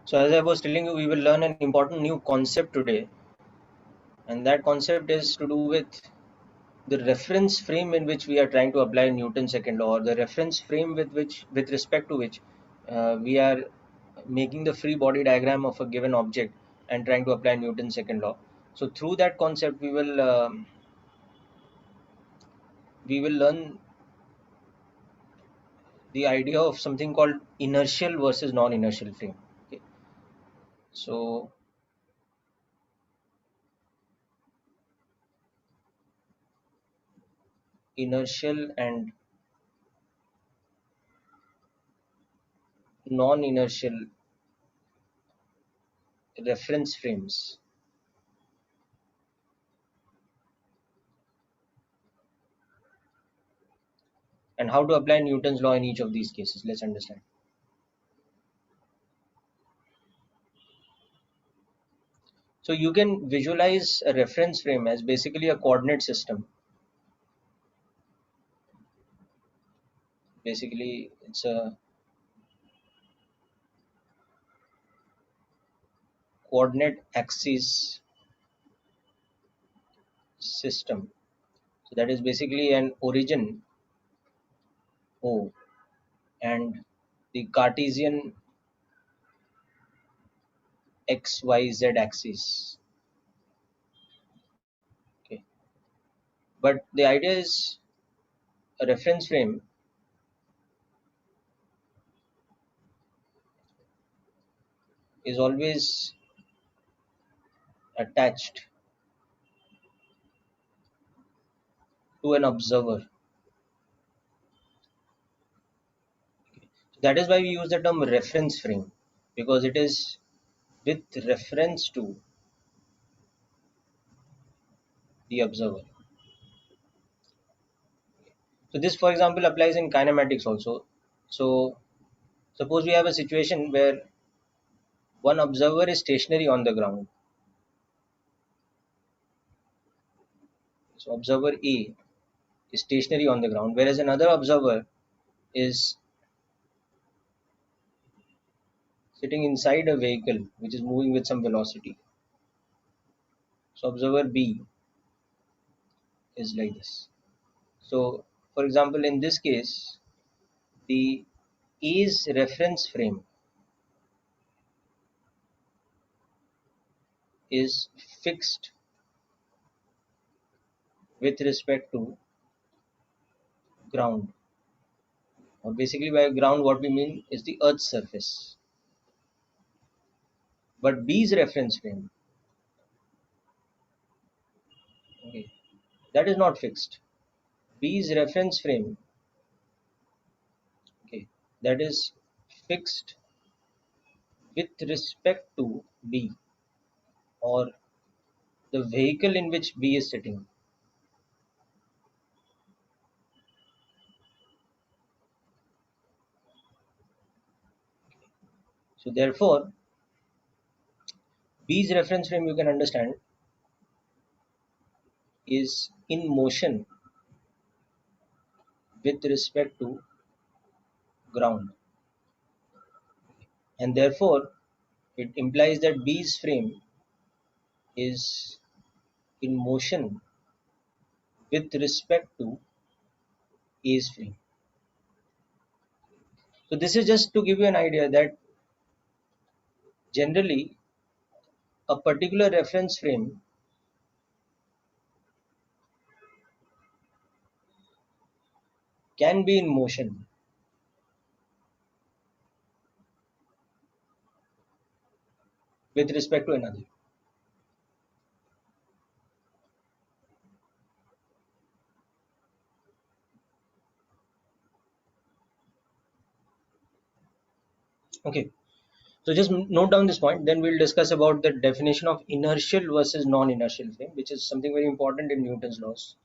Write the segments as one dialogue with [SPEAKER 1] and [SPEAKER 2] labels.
[SPEAKER 1] So as I was telling you, we will learn an important new concept today, and that concept is to do with the reference frame in which we are trying to apply Newton's second law, or the reference frame with respect to which we are making the free body diagram of a given object and trying to apply Newton's second law. So through that concept, we will learn the idea of something called inertial versus non-inertial frame. Okay. So inertial and non-inertial reference frames, and how to apply Newton's law in each of these cases. Let's understand. So you can visualize a reference frame as basically a coordinate system. Basically, it's a coordinate axis system. So that is basically an origin O and the Cartesian XYZ axis. Okay. But the idea is a reference frame is always attached to an observer. So that is why we use the term reference frame, because it is with reference to the observer. So this, for example, applies in kinematics also. So suppose we have a situation where one observer is stationary on the ground. So observer A is stationary on the ground, whereas another observer is sitting inside a vehicle which is moving with some velocity. So observer B is like this. So for example, in this case, the A's reference frame is fixed with respect to ground, or basically by ground what we mean is the earth's surface. But B's reference frame, okay, that is not fixed. B's reference frame, okay, that is fixed with respect to B, or the vehicle in which B is sitting. So therefore, B's reference frame, you can understand, is in motion with respect to ground, and therefore it implies that B's frame is in motion with respect to A's frame. So this is just to give you an idea that generally a particular reference frame can be in motion with respect to another. Okay, so just note down this point, then we'll discuss about the definition of inertial versus non-inertial frame, which is something very important in Newton's laws.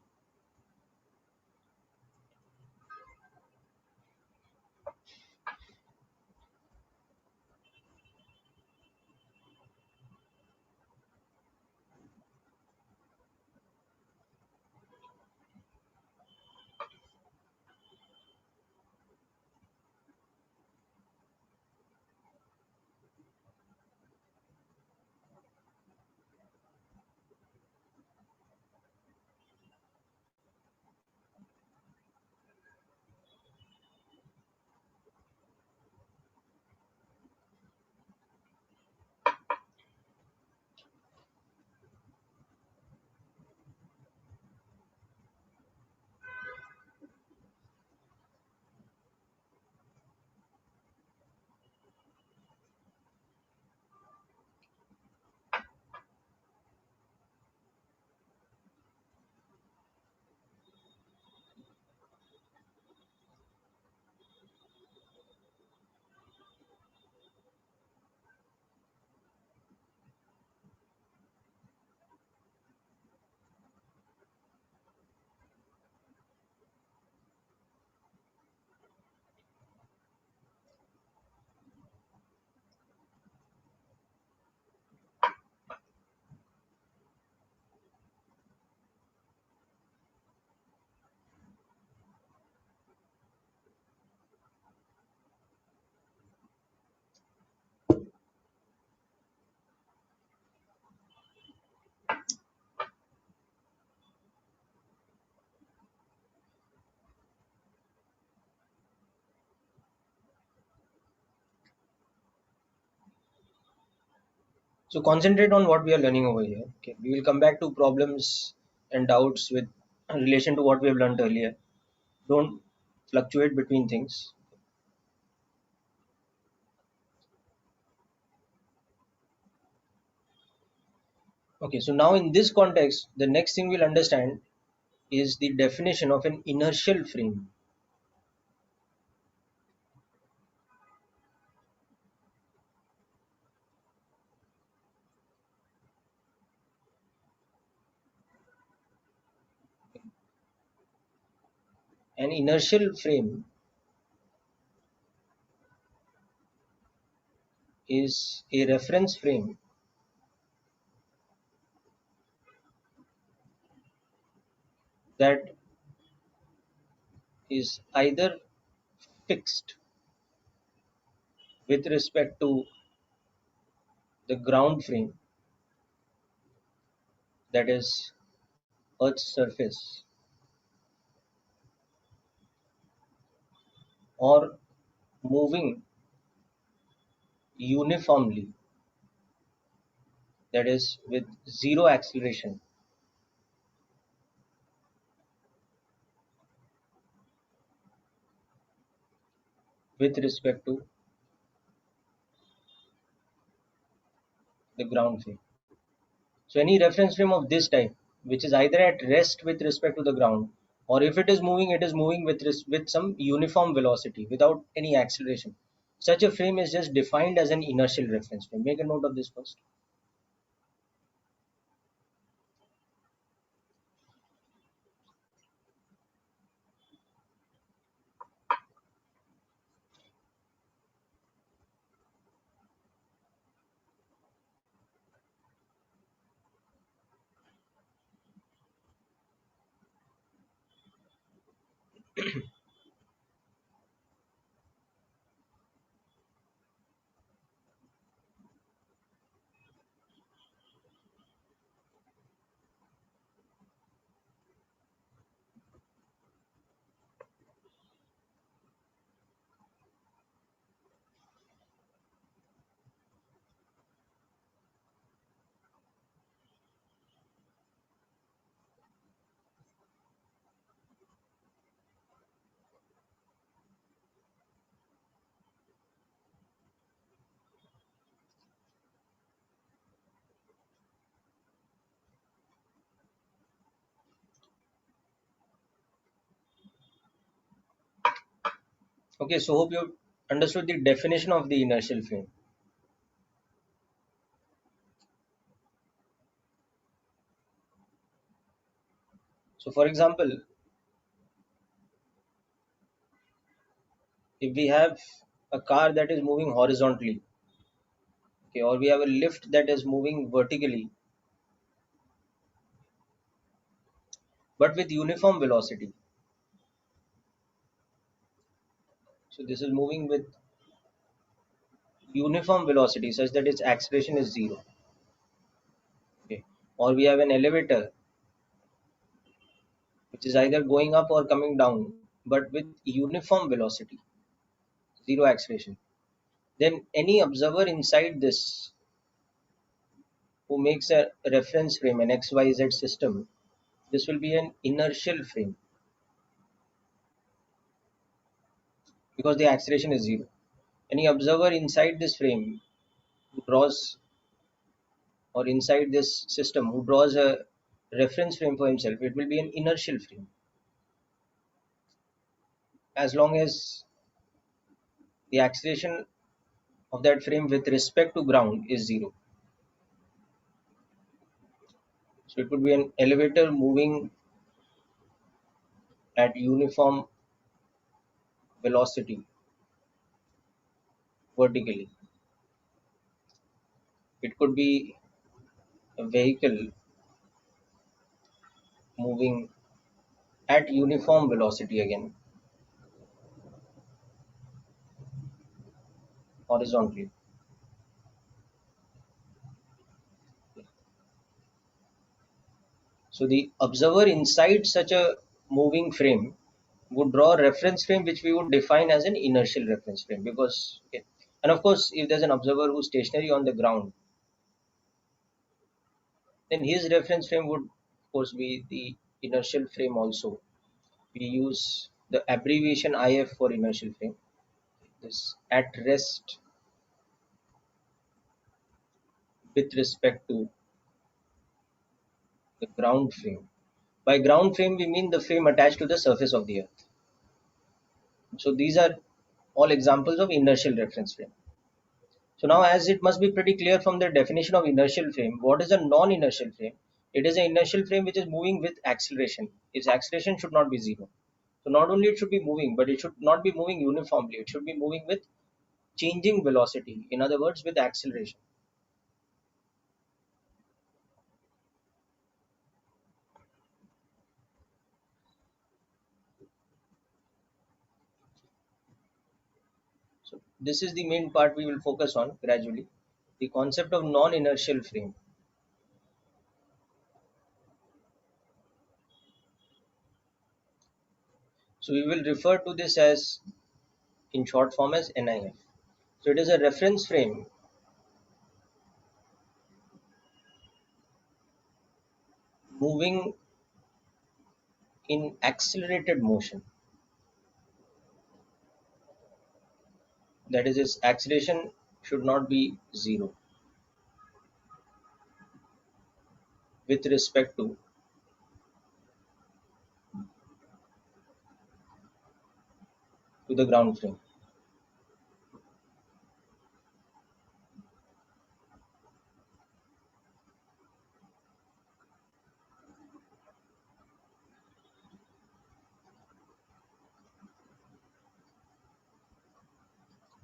[SPEAKER 1] So concentrate on what we are learning over here. Okay, we will come back to problems and doubts with relation to what we have learned earlier. Don't fluctuate between things. Okay, so now in this context, the next thing we'll understand is the definition of an inertial frame. An inertial frame is a reference frame that is either fixed with respect to the ground frame, that is Earth's surface, or moving uniformly, that is with zero acceleration with respect to the ground frame. So any reference frame of this type, which is either at rest with respect to the ground, or if it is moving with some uniform velocity without any acceleration. Such a frame is just defined as an inertial reference frame. Make a note of this first. Okay, so hope you understood the definition of the inertial frame. So for example, if we have a car that is moving horizontally, okay, or we have a lift that is moving vertically, but with uniform velocity. So this is moving with uniform velocity such that its acceleration is zero. Okay. Or we have an elevator which is either going up or coming down, but with uniform velocity, zero acceleration. Then any observer inside this who makes a reference frame, an XYZ system, this will be an inertial frame because the acceleration is zero. Any observer inside this frame who draws, or inside this system who draws a reference frame for himself, it will be an inertial frame as long as the acceleration of that frame with respect to ground is zero. So it would be an elevator moving at uniform velocity vertically. It could be a vehicle moving at uniform velocity again, horizontally. So the observer inside such a moving frame would draw a reference frame which we would define as an inertial reference frame because, okay. And of course, if there's an observer who's stationary on the ground, then his reference frame would of course be the inertial frame also. We use the abbreviation IF for inertial frame. This at rest with respect to the ground frame. By ground frame, we mean the frame attached to the surface of the earth. So these are all examples of inertial reference frame. So now, as it must be pretty clear from the definition of inertial frame, what is a non-inertial frame? It is an inertial frame which is moving with acceleration. Its acceleration should not be zero. So not only it should be moving, but it should not be moving uniformly. It should be moving with changing velocity. In other words, with acceleration. So this is the main part we will focus on gradually. The concept of non-inertial frame. So we will refer to this as in short form as NIF. So it is a reference frame moving in accelerated motion. That is, its acceleration should not be zero with respect to the ground frame.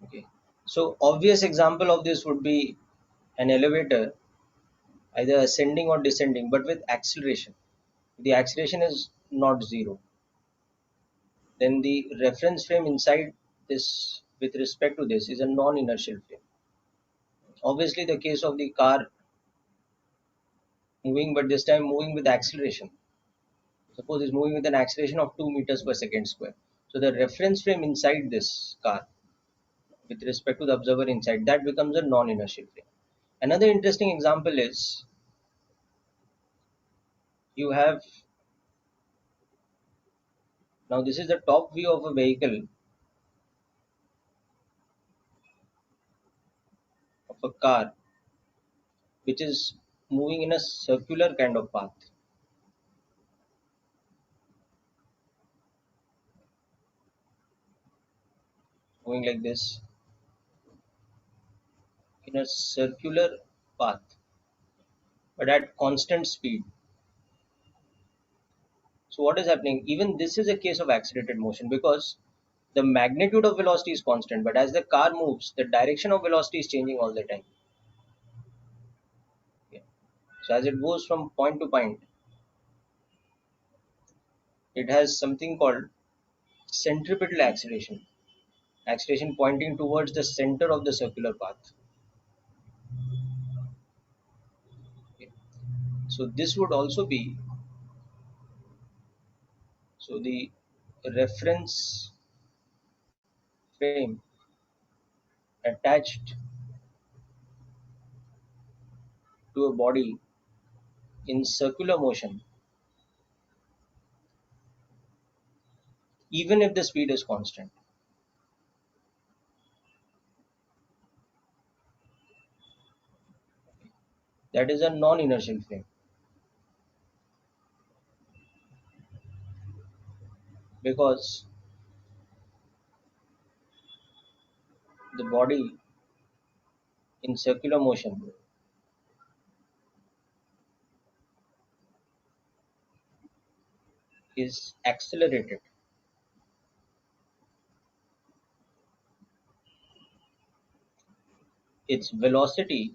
[SPEAKER 1] Okay. So obvious example of this would be an elevator either ascending or descending, but with acceleration. The acceleration is not zero. Then the reference frame inside this with respect to this is a non-inertial frame. Obviously the case of the car moving, but this time moving with acceleration. Suppose it's moving with an acceleration of 2 meters per second square. So the reference frame inside this car with respect to the observer inside, that becomes a non-inertial frame. Another interesting example is you have, now this is the top view of a vehicle, of a car, which is moving in a circular kind of path. Moving like this in a circular path, but at constant speed. So what is happening? Even this is a case of accelerated motion because the magnitude of velocity is constant, but as the car moves, the direction of velocity is changing all the time. Yeah. So as it goes from point to point, it has something called centripetal acceleration. Acceleration pointing towards the center of the circular path. Okay. So this would also be, so the reference frame attached to a body in circular motion, even if the speed is constant. That is a non-inertial frame because the body in circular motion is accelerated. Its velocity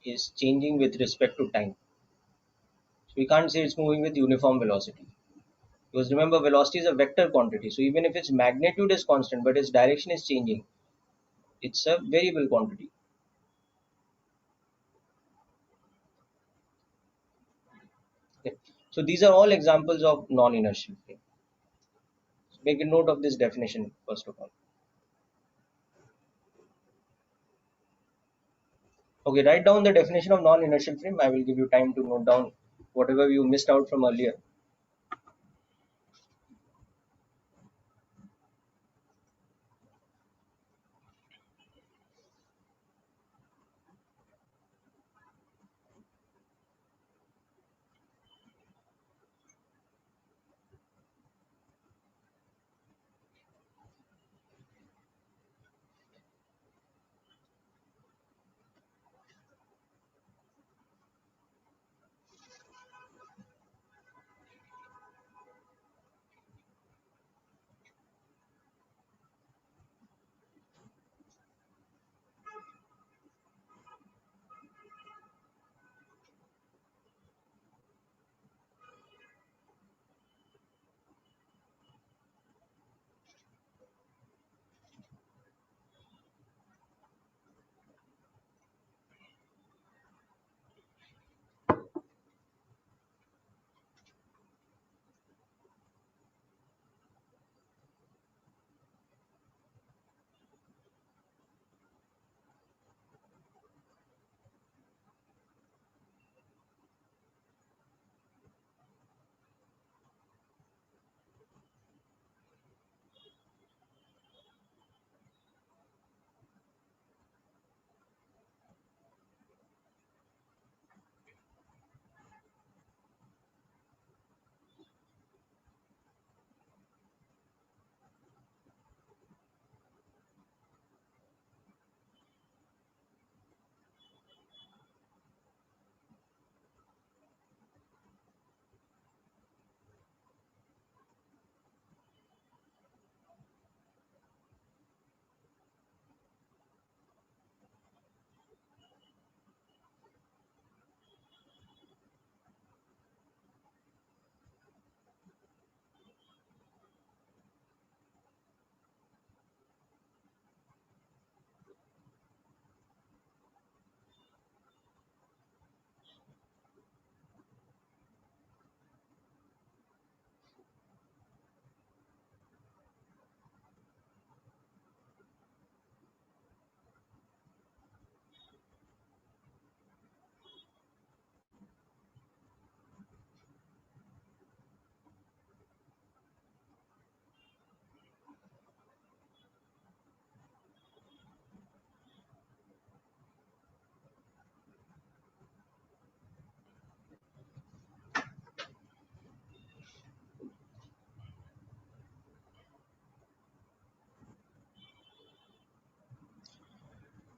[SPEAKER 1] is changing with respect to time. So we can't say it's moving with uniform velocity. Because remember, velocity is a vector quantity. So even if its magnitude is constant, but its direction is changing, it's a variable quantity. Okay. So these are all examples of non-inertial frame. So make a note of this definition first of all. Okay, write down the definition of non-inertial frame. I will give you time to note down whatever you missed out from earlier.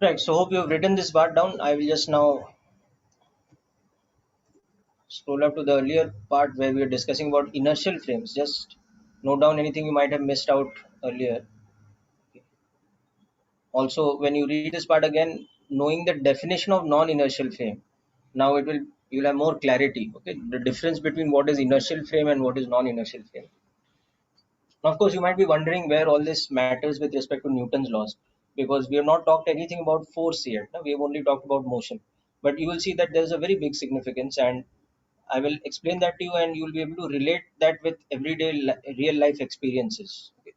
[SPEAKER 1] Right. So hope you have written this part down. I will just now scroll up to the earlier part where we were discussing about inertial frames. Just note down anything you might have missed out earlier. Also, when you read this part again, knowing the definition of non-inertial frame, now you'll have more clarity. Okay, the difference between what is inertial frame and what is non-inertial frame. Now, of course, you might be wondering where all this matters with respect to Newton's laws, because we have not talked anything about force yet. No? We have only talked about motion. But you will see that there is a very big significance, and I will explain that to you, and you will be able to relate that with everyday real life experiences. Okay.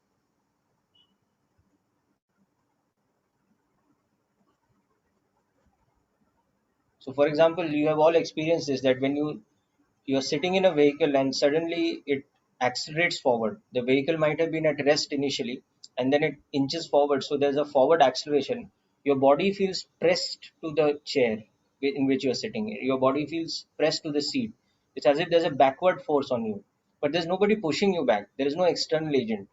[SPEAKER 1] So, for example, you have all experienced this, that when you're sitting in a vehicle and suddenly it accelerates forward. The vehicle might have been at rest initially and then it inches forward. So there's a forward acceleration. Your body feels pressed to the chair in which you're sitting. Your body feels pressed to the seat. It's as if there's a backward force on you. But there's nobody pushing you back. There is no external agent.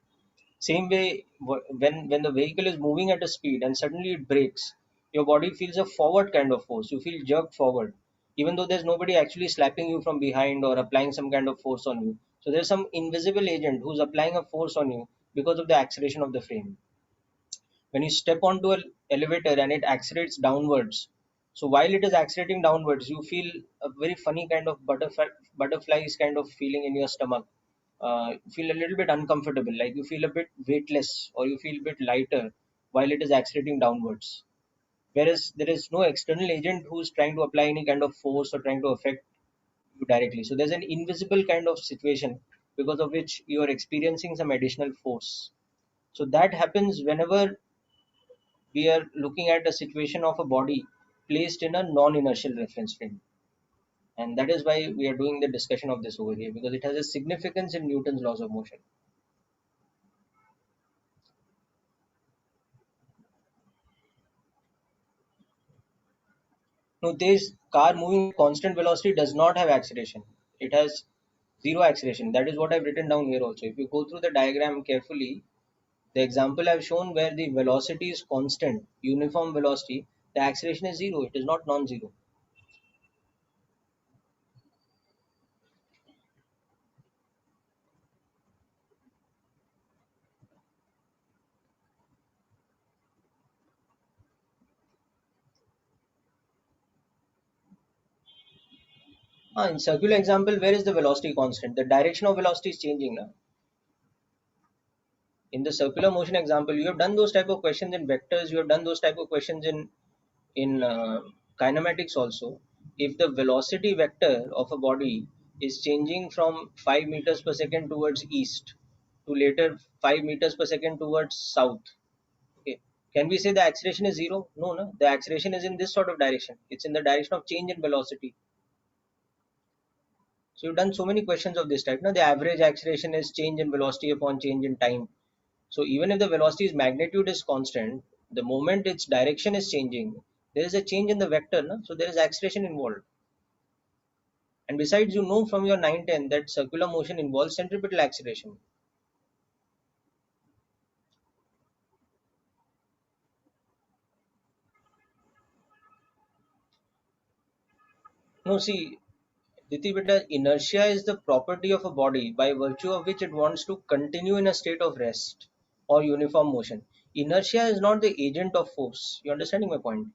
[SPEAKER 1] Same way, when the vehicle is moving at a speed and suddenly it brakes, your body feels a forward kind of force. You feel jerked forward, even though there's nobody actually slapping you from behind or applying some kind of force on you. So there's some invisible agent who's applying a force on you because of the acceleration of the frame. When you step onto an elevator and it accelerates downwards, so while it is accelerating downwards, you feel a very funny kind of butterflies kind of feeling in your stomach. You feel a little bit uncomfortable, like you feel a bit weightless or you feel a bit lighter while it is accelerating downwards. Whereas there is no external agent who's trying to apply any kind of force or trying to affect you directly. So there's an invisible kind of situation because of which you are experiencing some additional force. So that happens whenever we are looking at a situation of a body placed in a non-inertial reference frame. And that is why we are doing the discussion of this over here, because it has a significance in Newton's laws of motion. Now, this car moving at constant velocity does not have acceleration. It has zero acceleration. That is what I've written down here also. If you go through the diagram carefully, the example I've shown where the velocity is constant, uniform velocity, the acceleration is zero. It is not non-zero. In circular example, where is the velocity constant? The direction of velocity is changing now. In the circular motion example, you have done those type of questions in vectors. You have done those type of questions in kinematics also. If the velocity vector of a body is changing from 5 meters per second towards east to later 5 meters per second towards south, okay, can we say the acceleration is zero? No, no. The acceleration is in this sort of direction. It's in the direction of change in velocity. So you've done so many questions of this type. Now the average acceleration is change in velocity upon change in time. So even if the velocity's magnitude is constant, the moment its direction is changing, there is a change in the vector, no? So there is acceleration involved. And besides, you know from your 910 that circular motion involves centripetal acceleration. No, see, Diti beta, inertia is the property of a body by virtue of which it wants to continue in a state of rest or uniform motion. Inertia is not the agent of force. You understanding my point?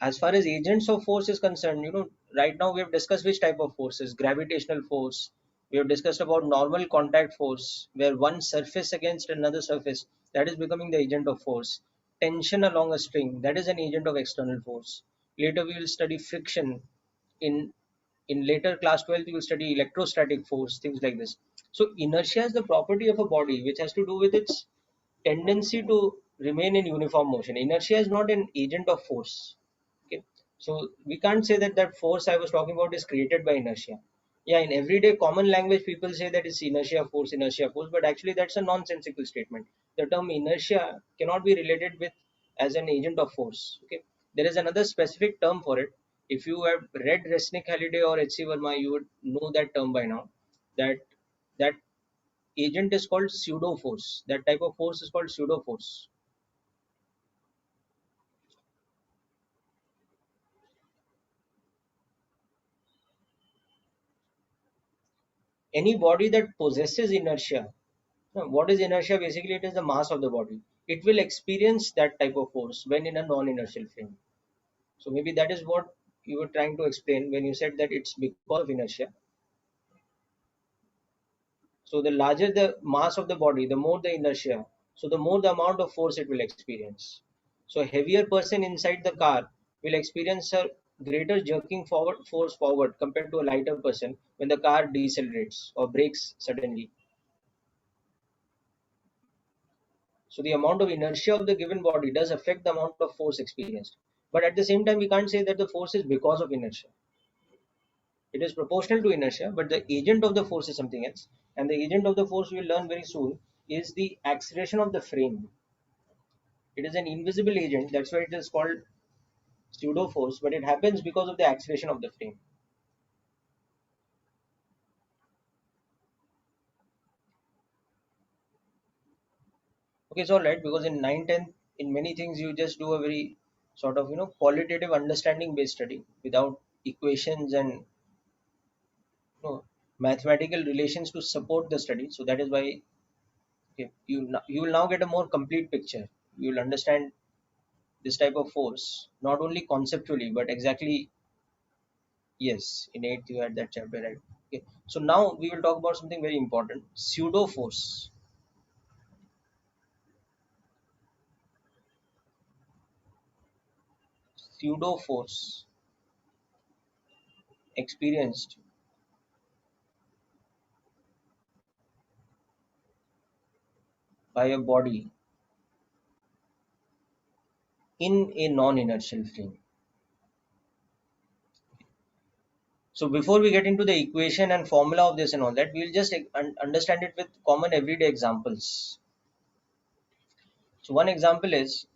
[SPEAKER 1] As far as agents of force is concerned, right now we have discussed which type of forces: gravitational force. We have discussed about normal contact force, where one surface against another surface, that is becoming the agent of force. Tension along a string, that is an agent of external force. Later we will study friction. In in later class 12 you will study electrostatic force, things like this. So inertia is the property of a body which has to do with its tendency to remain in uniform motion. Inertia is not an agent of force. Okay, so we can't say that that force I was talking about is created by inertia. Yeah, in everyday common language, people say that it's inertia force, but actually that's a nonsensical statement. The term inertia cannot be related with as an agent of force. Okay, there is another specific term for it. If you have read Resnick Halliday or H.C. Verma, you would know that term by now. That that agent is called pseudo force. That type of force is called pseudo force. Any body that possesses inertia. No, what is inertia? Basically, it is the mass of the body. It will experience that type of force when in a non-inertial frame. So maybe that is what you were trying to explain when you said that it's because of inertia. So the larger the mass of the body, the more the inertia. So the more the amount of force it will experience. So a heavier person inside the car will experience a greater jerking forward force forward compared to a lighter person when the car decelerates or brakes suddenly. So the amount of inertia of the given body does affect the amount of force experienced. But at the same time, we can't say that the force is because of inertia. It is proportional to inertia, but the agent of the force is something else. And the agent of the force we will learn very soon is the acceleration of the frame. It is an invisible agent, that's why it is called pseudo force, but it happens because of the acceleration of the frame. Okay, it's all right because in 9-10, in many things, you just do a very sort of qualitative understanding based study without equations and know, mathematical relations to support the study. So that is why, okay, you will now get a more complete picture. You will understand this type of force not only conceptually but exactly. Yes, in eighth you had that chapter, right? Okay, so now we will talk about something very important: pseudo force. Pseudo force experienced by a body in a non-inertial frame. So before we get into the equation and formula of this and all that, we'll just understand it with common everyday examples. So one example is,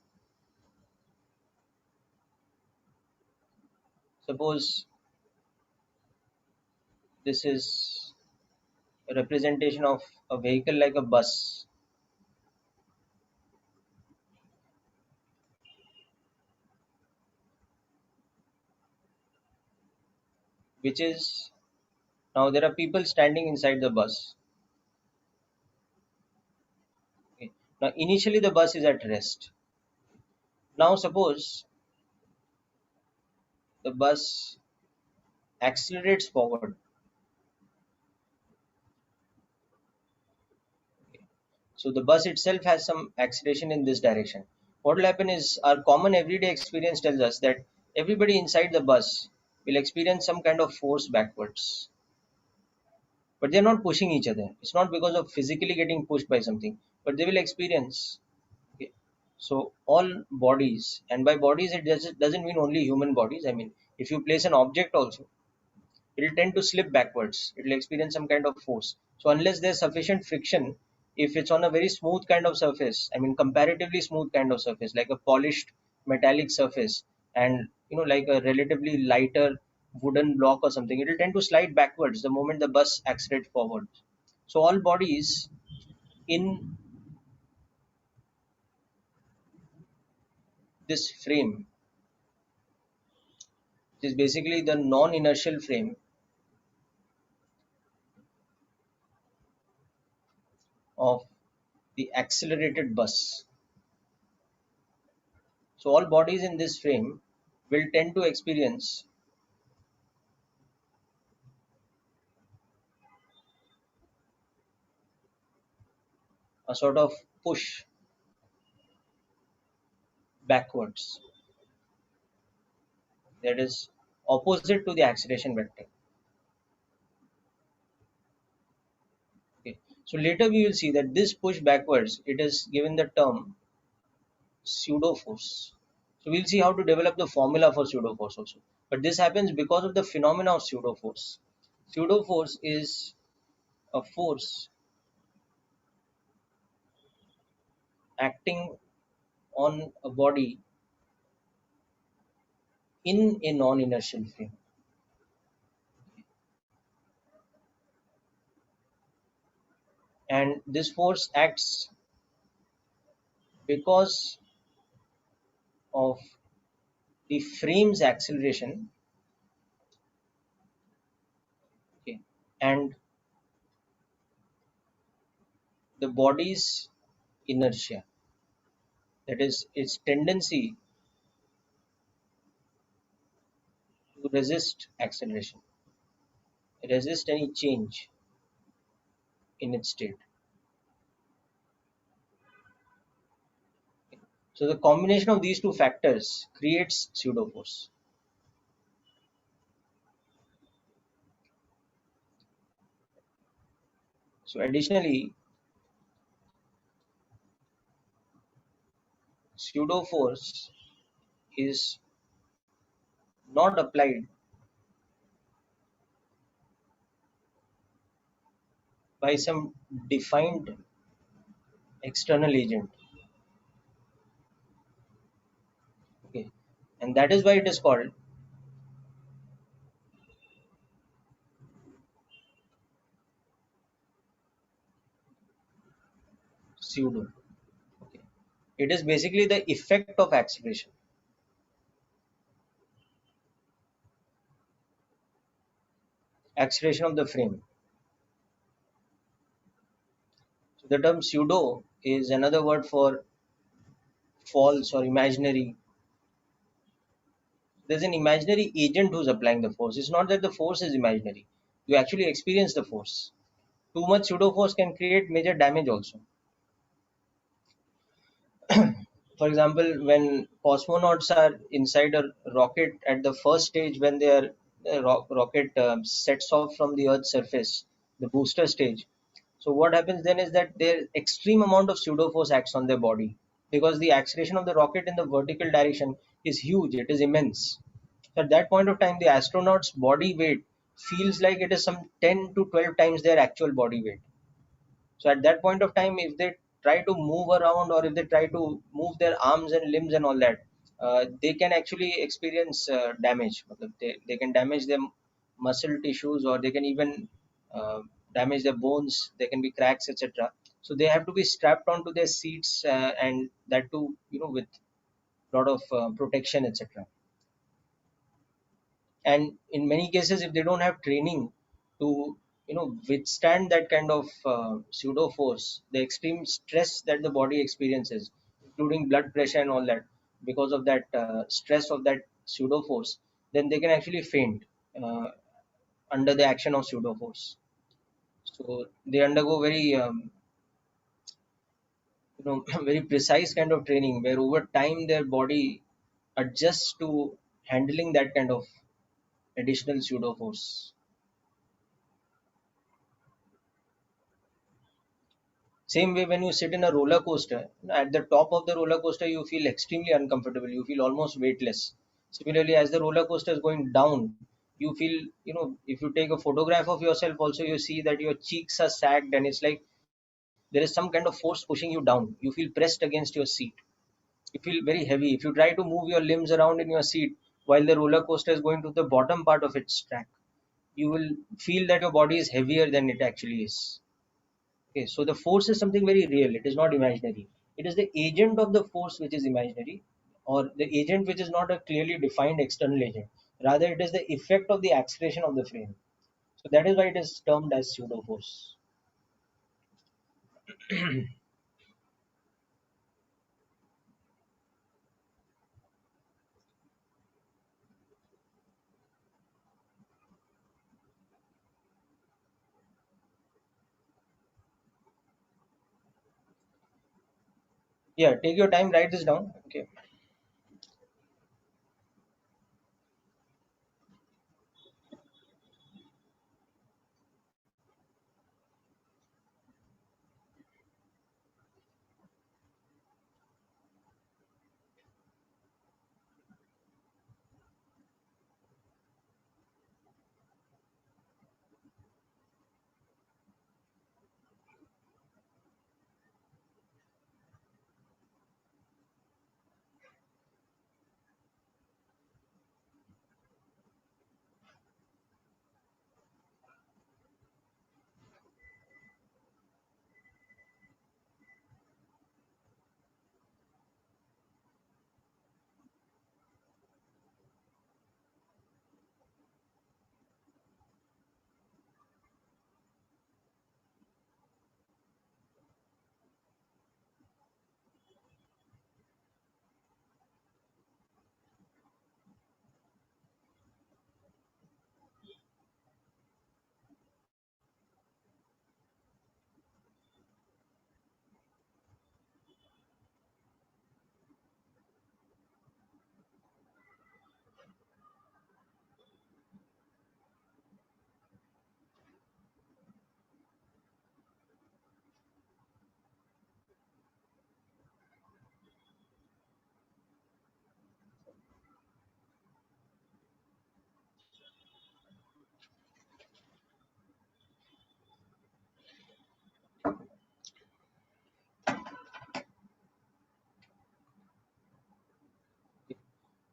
[SPEAKER 1] suppose this is a representation of a vehicle like a bus, which is, now there are people standing inside the bus. Okay. Now initially the bus is at rest. Now suppose the bus accelerates forward. So the bus itself has some acceleration in this direction. What will happen is, our common everyday experience tells us that everybody inside the bus will experience some kind of force backwards. But they're not pushing each other. It's not because of physically getting pushed by something, but they will experience. Okay. So all bodies, and by bodies it doesn't mean only human bodies. I mean, if you place an object also, it will tend to slip backwards. It will experience some kind of force. So unless there's sufficient friction, if it's on a very smooth kind of surface, I mean comparatively smooth kind of surface, like a polished metallic surface, and like a relatively lighter wooden block or something, it will tend to slide backwards the moment the bus accelerates forward. So all bodies in this frame, which is basically the non-inertial frame of the accelerated bus. So all bodies in this frame will tend to experience a sort of push backwards that is opposite to the acceleration vector. Okay. So later we will see that this push backwards, it is given the term pseudo force. So we'll see how to develop the formula for pseudo force also. But this happens because of the phenomena of pseudo force. Pseudo force is a force acting on a body in a non-inertial frame. And this force acts because of the frame's acceleration, okay, and the body's inertia, that is its tendency to resist acceleration, resist any change in its state. So the combination of these two factors creates pseudo force. So additionally, pseudo force is not applied by some defined external agent, okay, and that is why it is called pseudo. Okay. It is basically the effect of acceleration of the frame. So the term pseudo is another word for false or imaginary. There's an imaginary agent who's applying the force. It's not that the force is imaginary. You actually experience the force. Too much pseudo force can create major damage also. For example, when cosmonauts are inside a rocket at the first stage, when their rocket sets off from the Earth's surface, the booster stage. So what happens then is that their extreme amount of pseudo force acts on their body, because the acceleration of the rocket in the vertical direction is huge. It is immense. At that point of time, the astronaut's body weight feels like it is some 10 to 12 times their actual body weight. So at that point of time, if they try to move around, or if they try to move their arms and limbs and all that, they can actually experience damage. Matlab they can damage their muscle tissues, or they can even uh, damage their bones. There can be cracks, etc. So they have to be strapped onto their seats, and that too, with lot of protection, etc. And in many cases, if they don't have training to withstand that kind of pseudo force, the extreme stress that the body experiences, including blood pressure and all that, because of that stress of that pseudo force, then they can actually faint uh, under the action of pseudo force. So they undergo very very precise kind of training, where over time their body adjusts to handling that kind of additional pseudo force. Same way, when you sit in a roller coaster, at the top of the roller coaster, you feel extremely uncomfortable. You feel almost weightless. Similarly, as the roller coaster is going down, you feel, if you take a photograph of yourself, also you see that your cheeks are sagged, and it's like there is some kind of force pushing you down. You feel pressed against your seat. You feel very heavy. If you try to move your limbs around in your seat while the roller coaster is going to the bottom part of its track, you will feel that your body is heavier than it actually is. Okay, so the force is something very real. It is not imaginary. It is the agent of the force which is imaginary, or the agent which is not a clearly defined external agent. Rather, it is the effect of the acceleration of the frame. So that is why it is termed as pseudo force. Yeah, take your time, write this down. Okay.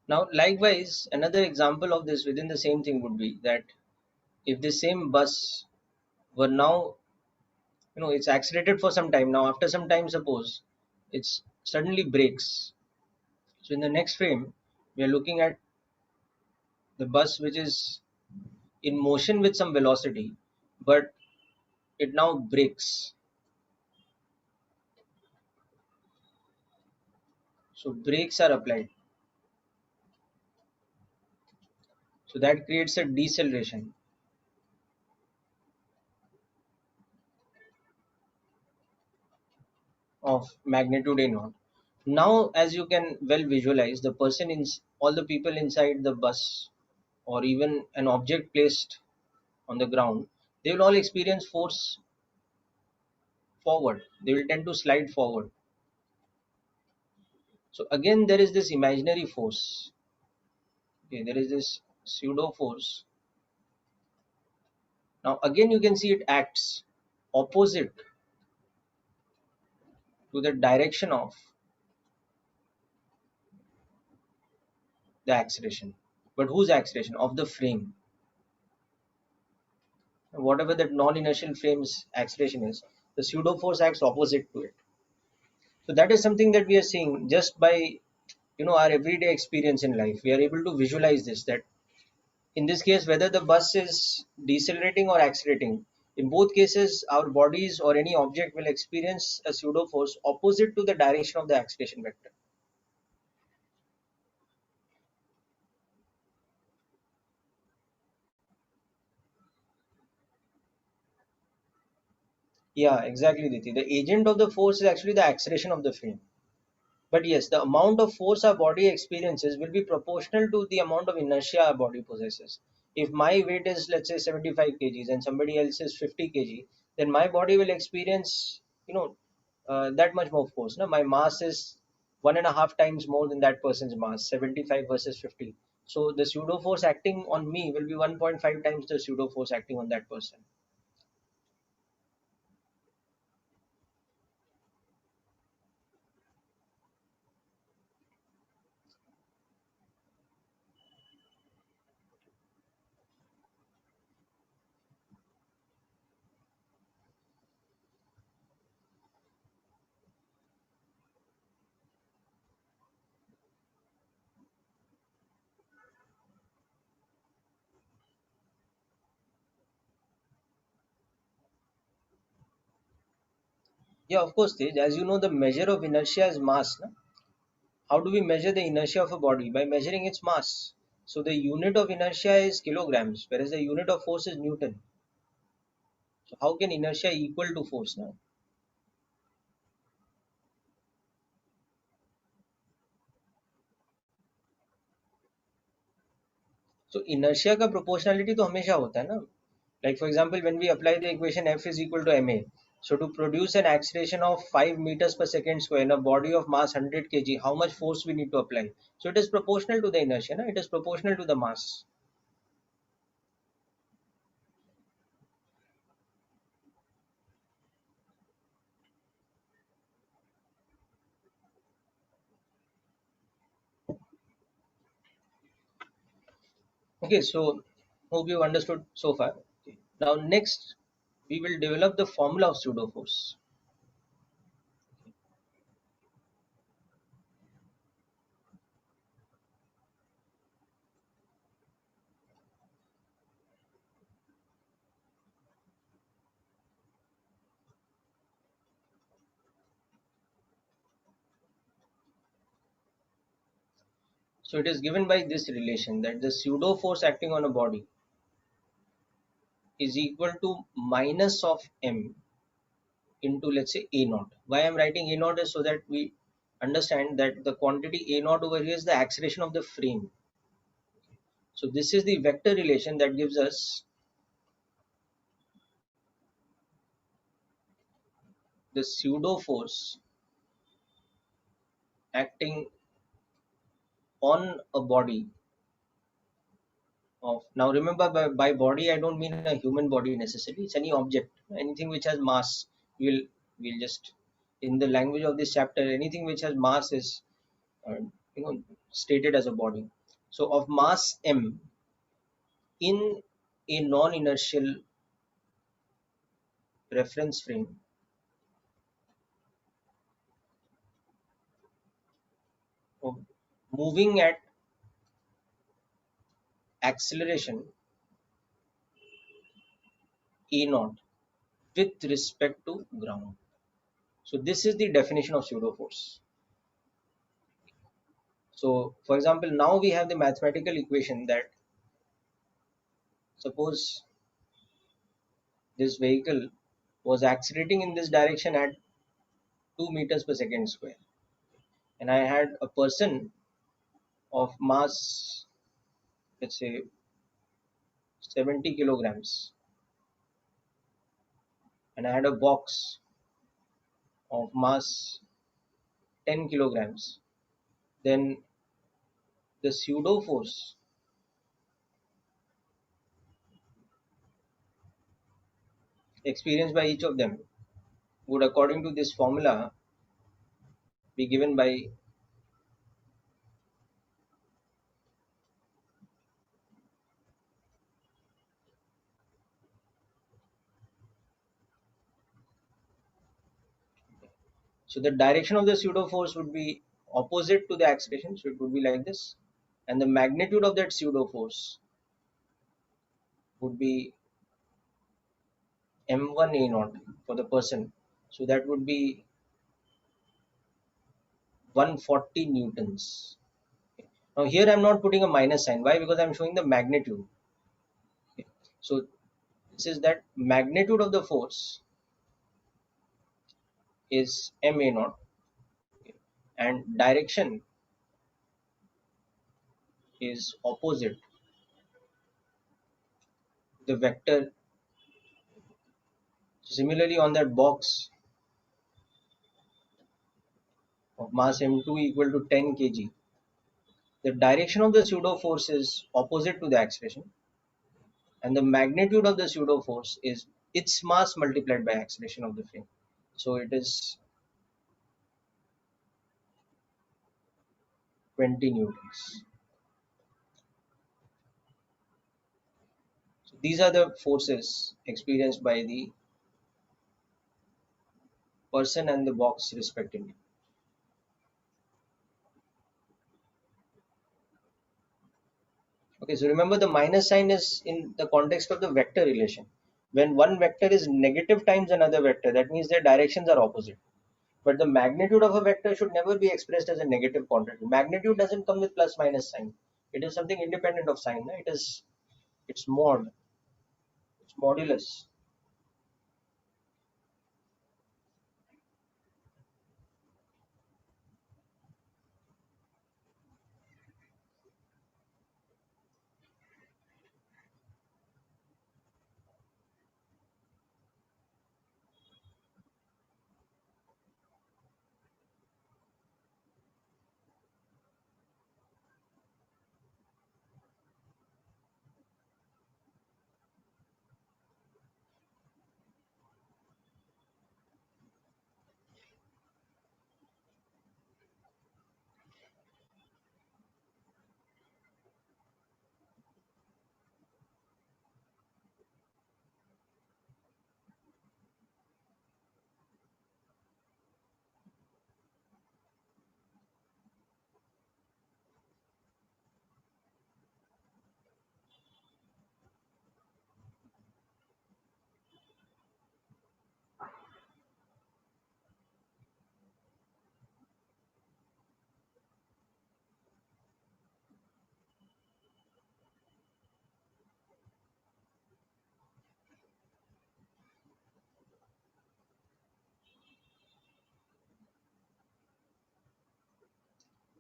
[SPEAKER 1] Now, likewise, another example of this within the same thing would be that if the same bus were now, it's accelerated for some time. Now, after some time, suppose it's suddenly brakes. So in the next frame, we are looking at the bus which is in motion with some velocity, but it now brakes. So brakes are applied. So that creates a deceleration of magnitude A naught. Now, as you can well visualize, the person in all the people inside the bus, or even an object placed on the ground, they will all experience force forward. They will tend to slide forward. So again, there is this imaginary force. Okay, there is this pseudo force Now again you can see it acts opposite to the direction of the acceleration. But whose acceleration? Of the frame. Whatever that non-inertial frame's acceleration is, the pseudo force acts opposite to it. So that is something that we are seeing just by our everyday experience in life. We are able to visualize this, that in this case whether the bus is decelerating or accelerating, in both cases our bodies or any object will experience a pseudo force opposite to the direction of the acceleration vector. Yeah, exactly, Diti. The agent of the force is actually the acceleration of the frame. But yes, the amount of force our body experiences will be proportional to the amount of inertia our body possesses. If my weight is, let's say, 75 kgs and somebody else is 50 kg, then my body will experience, that much more force. No? My mass is 1.5 times more than that person's mass, 75 versus 50. So the pseudo force acting on me will be 1.5 times the pseudo force acting on that person. Yeah, of course, Tej. As you know, the measure of inertia is mass. No? How do we measure the inertia of a body? By measuring its mass. So the unit of inertia is kilograms, whereas the unit of force is Newton. So how can inertia equal to force now? So inertia का proportionality तो हमेशा होता है ना. Like for example, when we apply the equation F is equal to ma. So to produce an acceleration of 5 meters per second square in a body of mass 100 kg, how much force we need to apply? So it is proportional to the inertia. No? It is proportional to the mass. Okay, so hope you understood so far. Okay. Now next we will develop the formula of pseudo force. So it is given by this relation that the pseudo force acting on a body is equal to minus of m into, let's say, a naught. Why I'm writing a naught is so that we understand that the quantity a naught over here is the acceleration of the frame. So this is the vector relation that gives us the pseudo force acting on a body of, now remember, by body I don't mean a human body necessarily, it's any object, anything which has mass. We'll just, in the language of this chapter, anything which has mass is stated as a body. So of mass m in a non-inertial reference frame of moving at acceleration a naught with respect to ground. So this is the definition of pseudo force. So for example, now we have the mathematical equation that suppose this vehicle was accelerating in this direction at 2 meters per second square, and I had a person of mass, let's say, 70 kilograms, and I had a box of mass 10 kilograms, then the pseudo force experienced by each of them would, according to this formula, be given by so the direction of the pseudo force would be opposite to the acceleration, so it would be like this, and the magnitude of that pseudo force would be m1 a naught for the person, so that would be 140 newtons. Now here I'm not putting a minus sign. Why? Because I'm showing the magnitude. So this is that magnitude of the force is m a naught, and direction is opposite the vector. Similarly, on that box of mass m2 equal to 10 kg, the direction of the pseudo force is opposite to the acceleration, and the magnitude of the pseudo force is its mass multiplied by acceleration of the frame. So it is 20 newtons. So these are the forces experienced by the person and the box respectively. Okay, so remember the minus sign is in the context of the vector relation. When one vector is negative times another vector, that means their directions are opposite. But the magnitude of a vector should never be expressed as a negative quantity. Magnitude doesn't come with plus minus sign. It is something independent of sign. It is it's mod, it's modulus.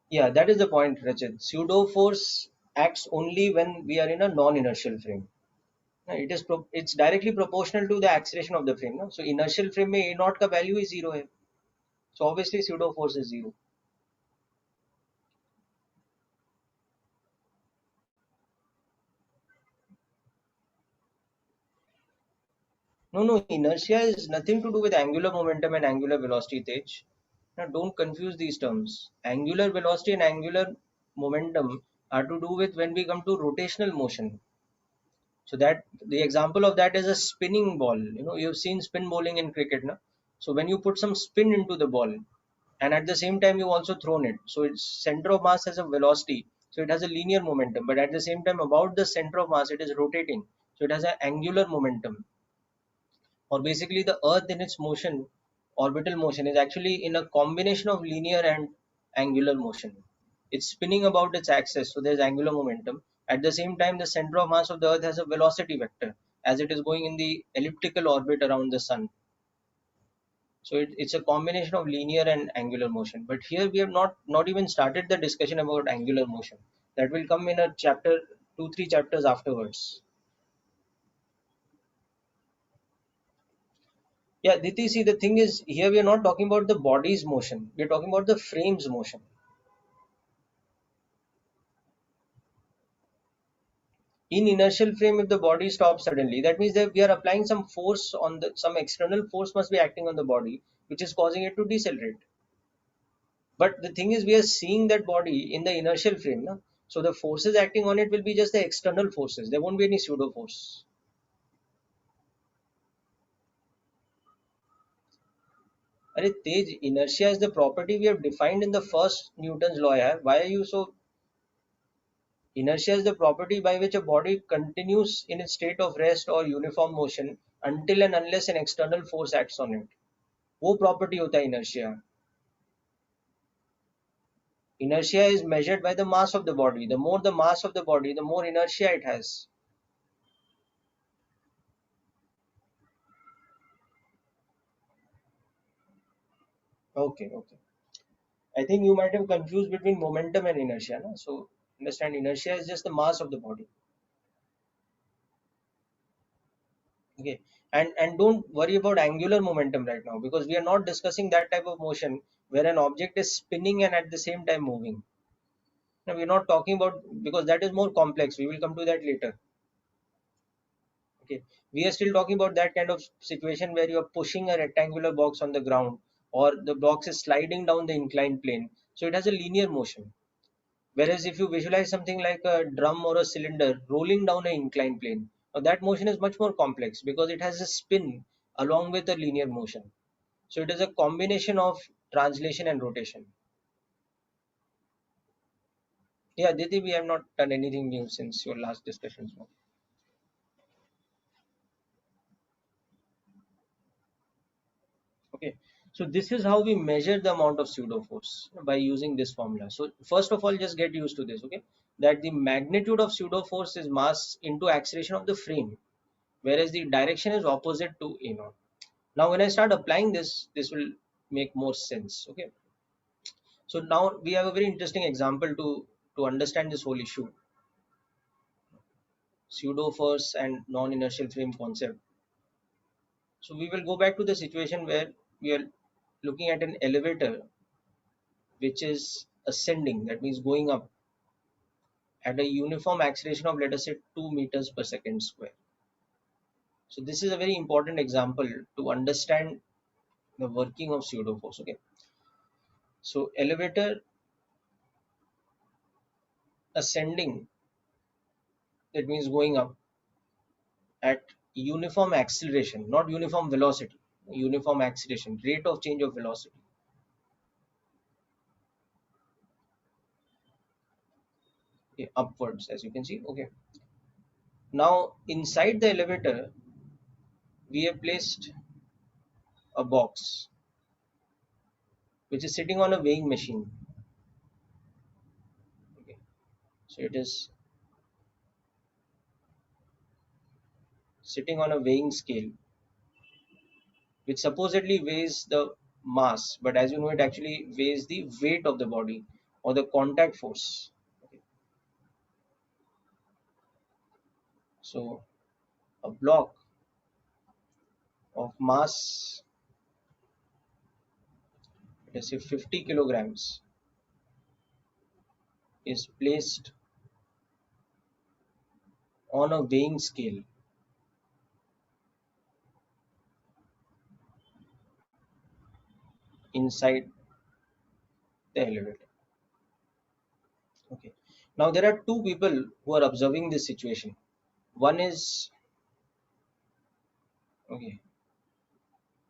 [SPEAKER 1] Yeah, that is the point, Rachit. Pseudo force acts only when we are in a non-inertial frame. It's directly proportional to the acceleration of the frame. No? So inertial frame में a naught का value is zero है. So obviously pseudo force is zero. No, no, inertia is nothing to do with angular momentum and angular velocity, Tej. Now don't confuse these terms. Angular velocity and angular momentum are to do with when we come to rotational motion. So that the example of that is a spinning ball. You've seen spin bowling in cricket, no? So when you put some spin into the ball, and at the same time you've also thrown it, so its center of mass has a velocity, so it has a linear momentum. But at the same time, about the center of mass, it is rotating, so it has an angular momentum. Or basically, the Earth in its motion, orbital motion, is actually in a combination of linear and angular motion. It's spinning about its axis, so there's angular momentum. At the same time, the center of mass of the Earth has a velocity vector as it is going in the elliptical orbit around the Sun. So it's a combination of linear and angular motion. But here we have not even started the discussion about angular motion. That will come in a chapter, 2 3 chapters afterwards. Yeah, Diti, see, the thing is, here we are not talking about the body's motion. We are talking about the frame's motion. In inertial frame, if the body stops suddenly, that means that we are applying some force on the, some external force must be acting on the body, which is causing it to decelerate. But the thing is, we are seeing that body in the inertial frame, no? So the forces acting on it will be just the external forces. There won't be any pseudo force. Arey Tej, inertia is the property we have defined in the first Newton's law. Yaar. Why are you so? Inertia is the property by which a body continues in its state of rest or uniform motion until and unless an external force acts on it. वो property होता है inertia. Inertia is measured by the mass of the body. The more the mass of the body, the more inertia it has. Okay, okay. I think you might have confused between momentum and inertia. No? So understand, inertia is just the mass of the body. Okay. And don't worry about angular momentum right now, because we are not discussing that type of motion where an object is spinning and at the same time moving. No, we're not talking about, because that is more complex. We will come to that later. Okay, we are still talking about that kind of situation where you are pushing a rectangular box on the ground, or the box is sliding down the inclined plane, so it has a linear motion. Whereas if you visualize something like a drum or a cylinder rolling down an inclined plane, now that motion is much more complex because it has a spin along with a linear motion. So it is a combination of translation and rotation. Yeah, Diti, we have not done anything new since your last discussion. So. Okay, so this is how we measure the amount of pseudo force by using this formula. So first of all, just get used to this. Okay, that the magnitude of pseudo force is mass into acceleration of the frame, whereas the direction is opposite to a naught. Now when I start applying this, this will make more sense. Okay, so now we have a very interesting example to understand this whole issue, pseudo force and non-inertial frame concept. So we will go back to the situation where we are looking at an elevator which is ascending, that means going up at a uniform acceleration of, let us say, 2 meters per second square. So this is a very important example to understand the working of pseudo force. Okay, so elevator ascending, that means going up at uniform acceleration, not uniform velocity, uniform acceleration, rate of change of velocity. Okay, upwards, as you can see. Okay, now inside the elevator we have placed a box which is sitting on a weighing machine. Okay, so it is sitting on a weighing scale which supposedly weighs the mass, but as you know, it actually weighs the weight of the body or the contact force. Okay. So a block of mass, let us say 50 kilograms, is placed on a weighing scale inside the elevator. Okay. Now there are two people who are observing this situation. One is, okay,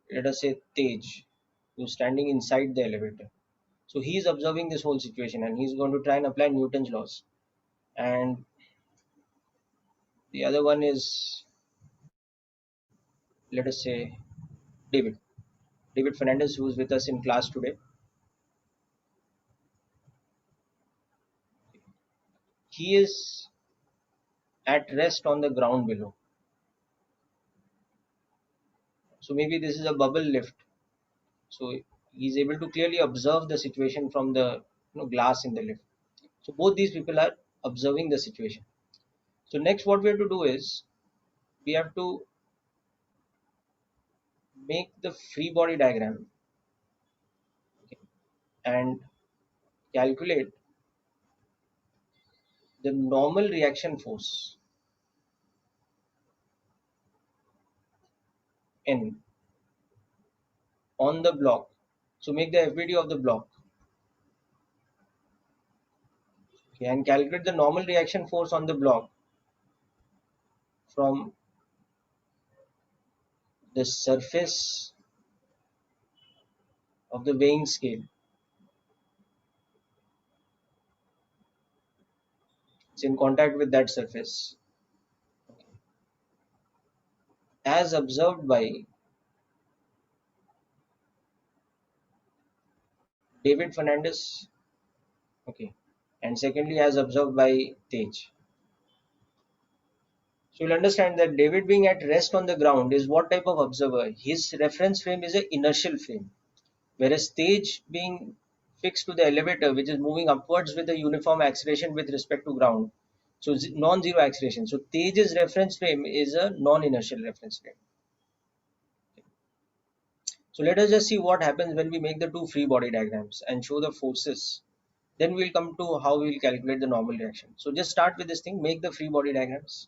[SPEAKER 1] let us say Tej, who's standing inside the elevator. So he is observing this whole situation and he's going to try and apply Newton's laws. And the other one is, let us say, David. David Fernandez, who is with us in class today. He is at rest on the ground below. So maybe this is a bubble lift. So he's able to clearly observe the situation from the glass in the lift. So both these people are observing the situation. So next what we have to do is we have to make the free body diagram, okay, and calculate the normal reaction force n on the block. So make the FBD of the block, okay, and calculate the normal reaction force on the block from the surface of the weighing scale. It's in contact with that surface, as observed by David Fernandez, okay, and secondly as observed by Tej. So you'll understand that David being at rest on the ground is what type of observer? His reference frame is an inertial frame, whereas Tej being fixed to the elevator, which is moving upwards with a uniform acceleration with respect to ground, so non-zero acceleration. So Tej's reference frame is a non-inertial reference frame. So let us just see what happens when we make the two free body diagrams and show the forces. Then we'll come to how we'll calculate the normal reaction. So just start with this thing, make the free body diagrams.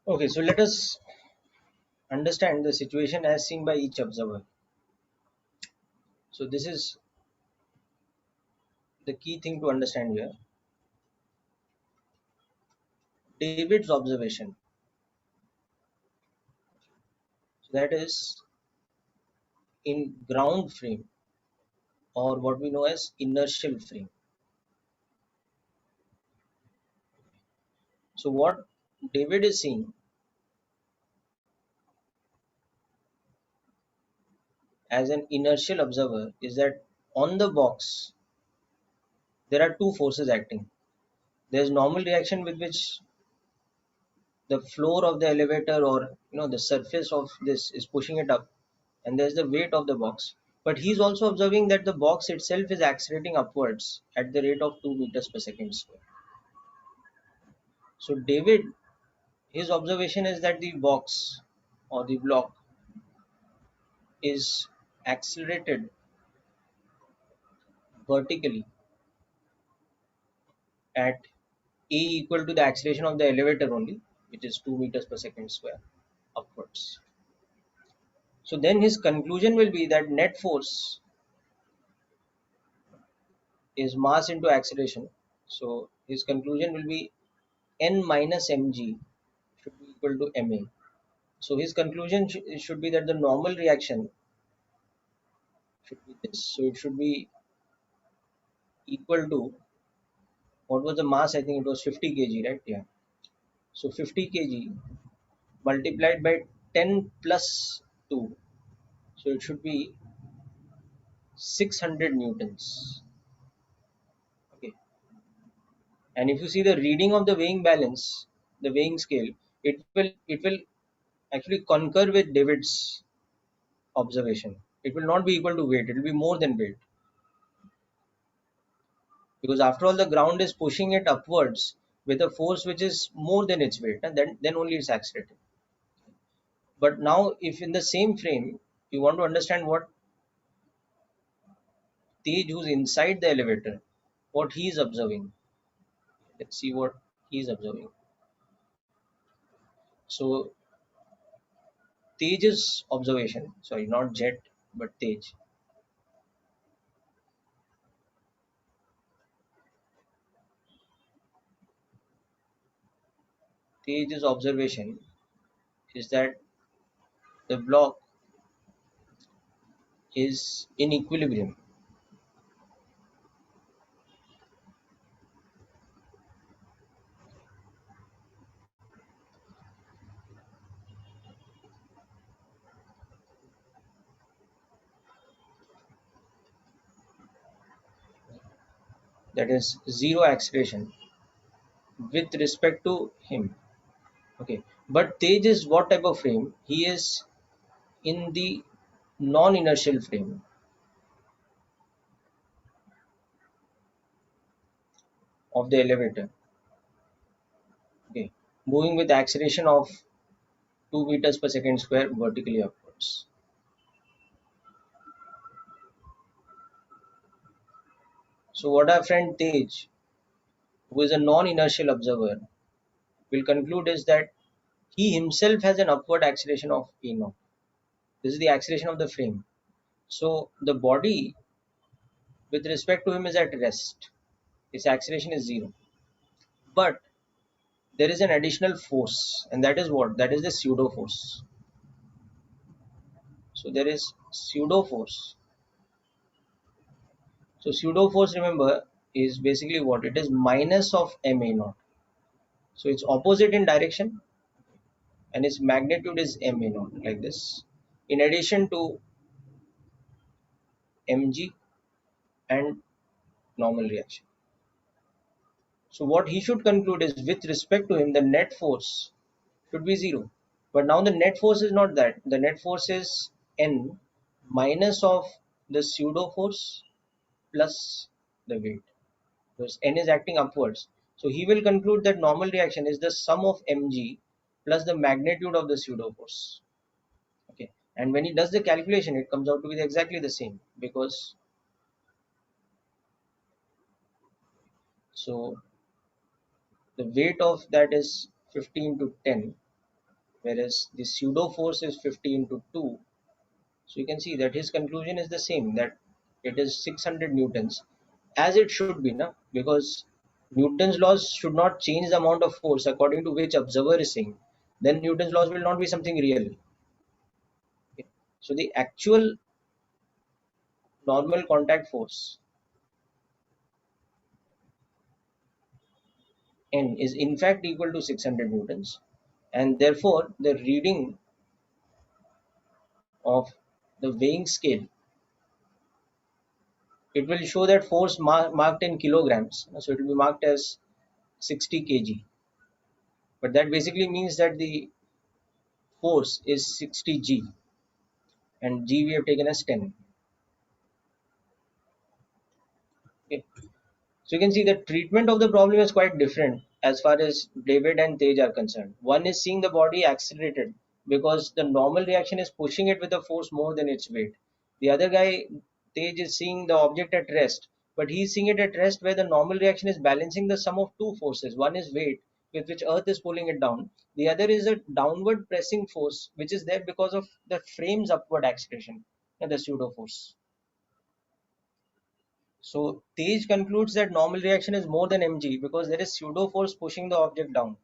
[SPEAKER 1] Okay, so let us understand the situation as seen by each observer. So this is the key thing to understand here. David's observation, so that is in ground frame, or what we know as inertial frame. So what David is seeing as an inertial observer is that on the box there are two forces acting. There is normal reaction with which the floor of the elevator, or the surface of this is pushing it up, and there's the weight of the box. But he's also observing that the box itself is accelerating upwards at the rate of 2 meters per second square. So David, his observation is that the box or the block is accelerated vertically at a equal to the acceleration of the elevator only, which is 2 meters per second square upwards. So then his conclusion will be that net force is mass into acceleration. So his conclusion will be n minus mg should be equal to ma. So his conclusion should be that the normal reaction should be this. So it should be equal to what was the mass? I think it was 50 kg, right? Yeah. So 50 kg multiplied by 10 plus 2. So it should be 600 newtons. Okay. And if you see the reading of the weighing balance, the weighing scale, it will actually concur with David's observation. It will not be equal to weight. It will be more than weight, because after all the ground is pushing it upwards with a force which is more than its weight, and then only it's accelerating. But now, if in the same frame you want to understand what Tej, who's inside the elevator, what he is observing, let's see what he is observing. So Tej's observation, sorry, not Jet, but Tej's observation is that the block is in equilibrium. That is zero acceleration with respect to him. Okay, but Tej is what type of frame? He is in the non-inertial frame of the elevator. Okay, moving with acceleration of 2 meters per second square vertically upwards. So what our friend Tej, who is a non-inertial observer, will conclude is that he himself has an upward acceleration of a naught. This is the acceleration of the frame. So the body with respect to him is at rest. Its acceleration is zero. But there is an additional force, and that is what? That is the pseudo force. So there is pseudo force. So pseudo force, remember, is basically what? It is minus of ma naught. So it's opposite in direction, and its magnitude is ma naught, like this, in addition to mg and normal reaction. So what he should conclude is, with respect to him, the net force should be zero. But now the net force is not that. The net force is n minus of the pseudo force plus the weight, because n is acting upwards. So he will conclude that normal reaction is the sum of mg plus the magnitude of the pseudo force. Okay, and when he does the calculation, it comes out to be exactly the same, because so the weight of that is 15 to 10, whereas the pseudo force is 15 to 2. So you can see that his conclusion is the same, that it is 600 newtons, as it should be, na? Because Newton's laws should not change the amount of force according to which observer is saying. Then Newton's laws will not be something real. Okay. So the actual normal contact force N is in fact equal to 600 newtons, and therefore the reading of the weighing scale, it will show that force marked in kilograms. So it will be marked as 60 kg. But that basically means that the force is 60 g, and g we have taken as 10. Okay. So you can see the treatment of the problem is quite different as far as David and Tej are concerned. One is seeing the body accelerated because the normal reaction is pushing it with a force more than its weight. The other guy, Tej, is seeing the object at rest, but he's seeing it at rest where the normal reaction is balancing the sum of two forces. One is weight, with which Earth is pulling it down. The other is a downward pressing force, which is there because of the frame's upward acceleration and the pseudo force. So Tej concludes that normal reaction is more than mg because there is pseudo force pushing the object down.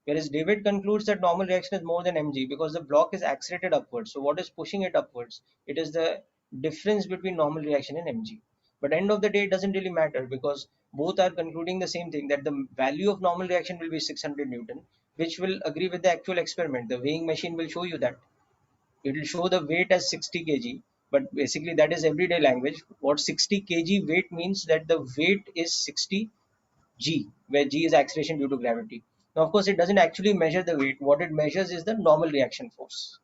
[SPEAKER 1] Whereas David concludes that normal reaction is more than mg because the block is accelerated upwards. So what is pushing it upwards? It is the difference between normal reaction and mg. But end of the day, it doesn't really matter, because both are concluding the same thing, that the value of normal reaction will be 600 Newton, which will agree with the actual experiment. The weighing machine will show you that. It will show the weight as 60 kg, but basically that is everyday language. What 60 kg weight means, that the weight is 60 g, where g is acceleration due to gravity. Now, of course, it doesn't actually measure the weight. What it measures is the normal reaction force.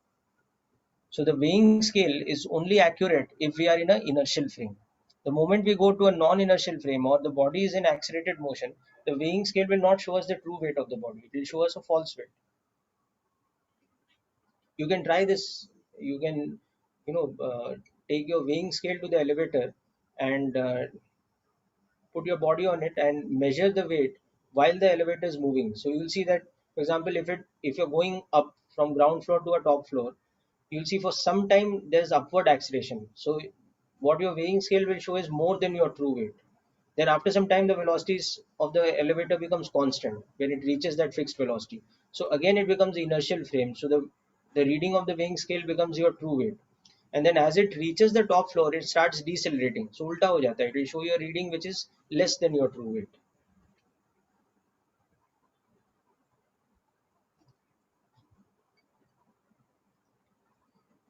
[SPEAKER 1] So the weighing scale is only accurate if we are in an inertial frame. The moment we go to a non-inertial frame, or the body is in accelerated motion, the weighing scale will not show us the true weight of the body. It will show us a false weight. You can try this. You can, take your weighing scale to the elevator and put your body on it and measure the weight while the elevator is moving. So you'll see that, for example, if you're going up from ground floor to a top floor, you'll see for some time there's upward acceleration. So what your weighing scale will show is more than your true weight. Then after some time, the velocities of the elevator becomes constant when it reaches that fixed velocity. So again, it becomes the inertial frame. So the reading of the weighing scale becomes your true weight. And then as it reaches the top floor, it starts decelerating. So ulta ho jata hai. It will show you a reading which is less than your true weight.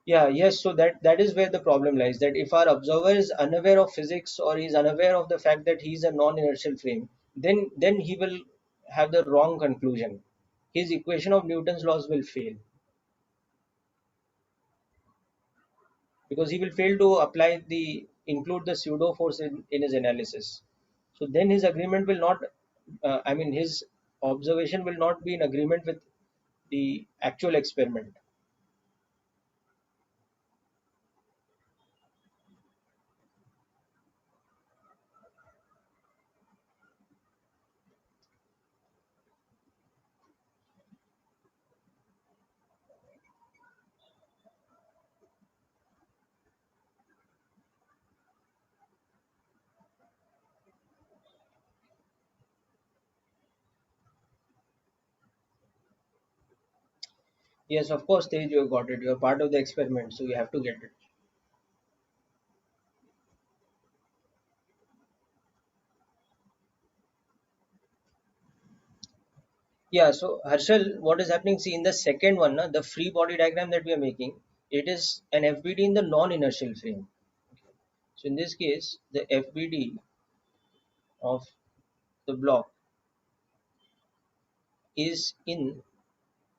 [SPEAKER 1] Yeah, yes. So that is where the problem lies. That if our observer is unaware of physics, or he's unaware of the fact that he's a non-inertial frame, then he will have the wrong conclusion. His equation of Newton's laws will fail, because he will fail to include the pseudo force in his analysis. So then his agreement will not. His observation will not be in agreement with the actual experiment. Yes, of course, Tej, you got it. You're part of the experiment, so you have to get it. Yeah, so Harshal, what is happening? See, in the second one, na, the free body diagram that we are making, it is an FBD in the non-inertial frame. So in this case, the FBD of the block is in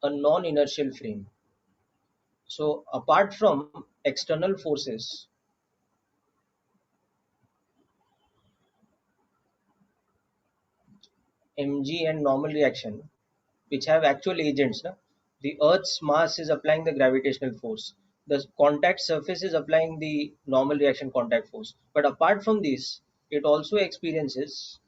[SPEAKER 1] a non-inertial frame. So apart from external forces, mg and normal reaction, which have actual agents, na, the Earth's mass is applying the gravitational force. The contact surface is applying the normal reaction contact force. But apart from this, it also experiences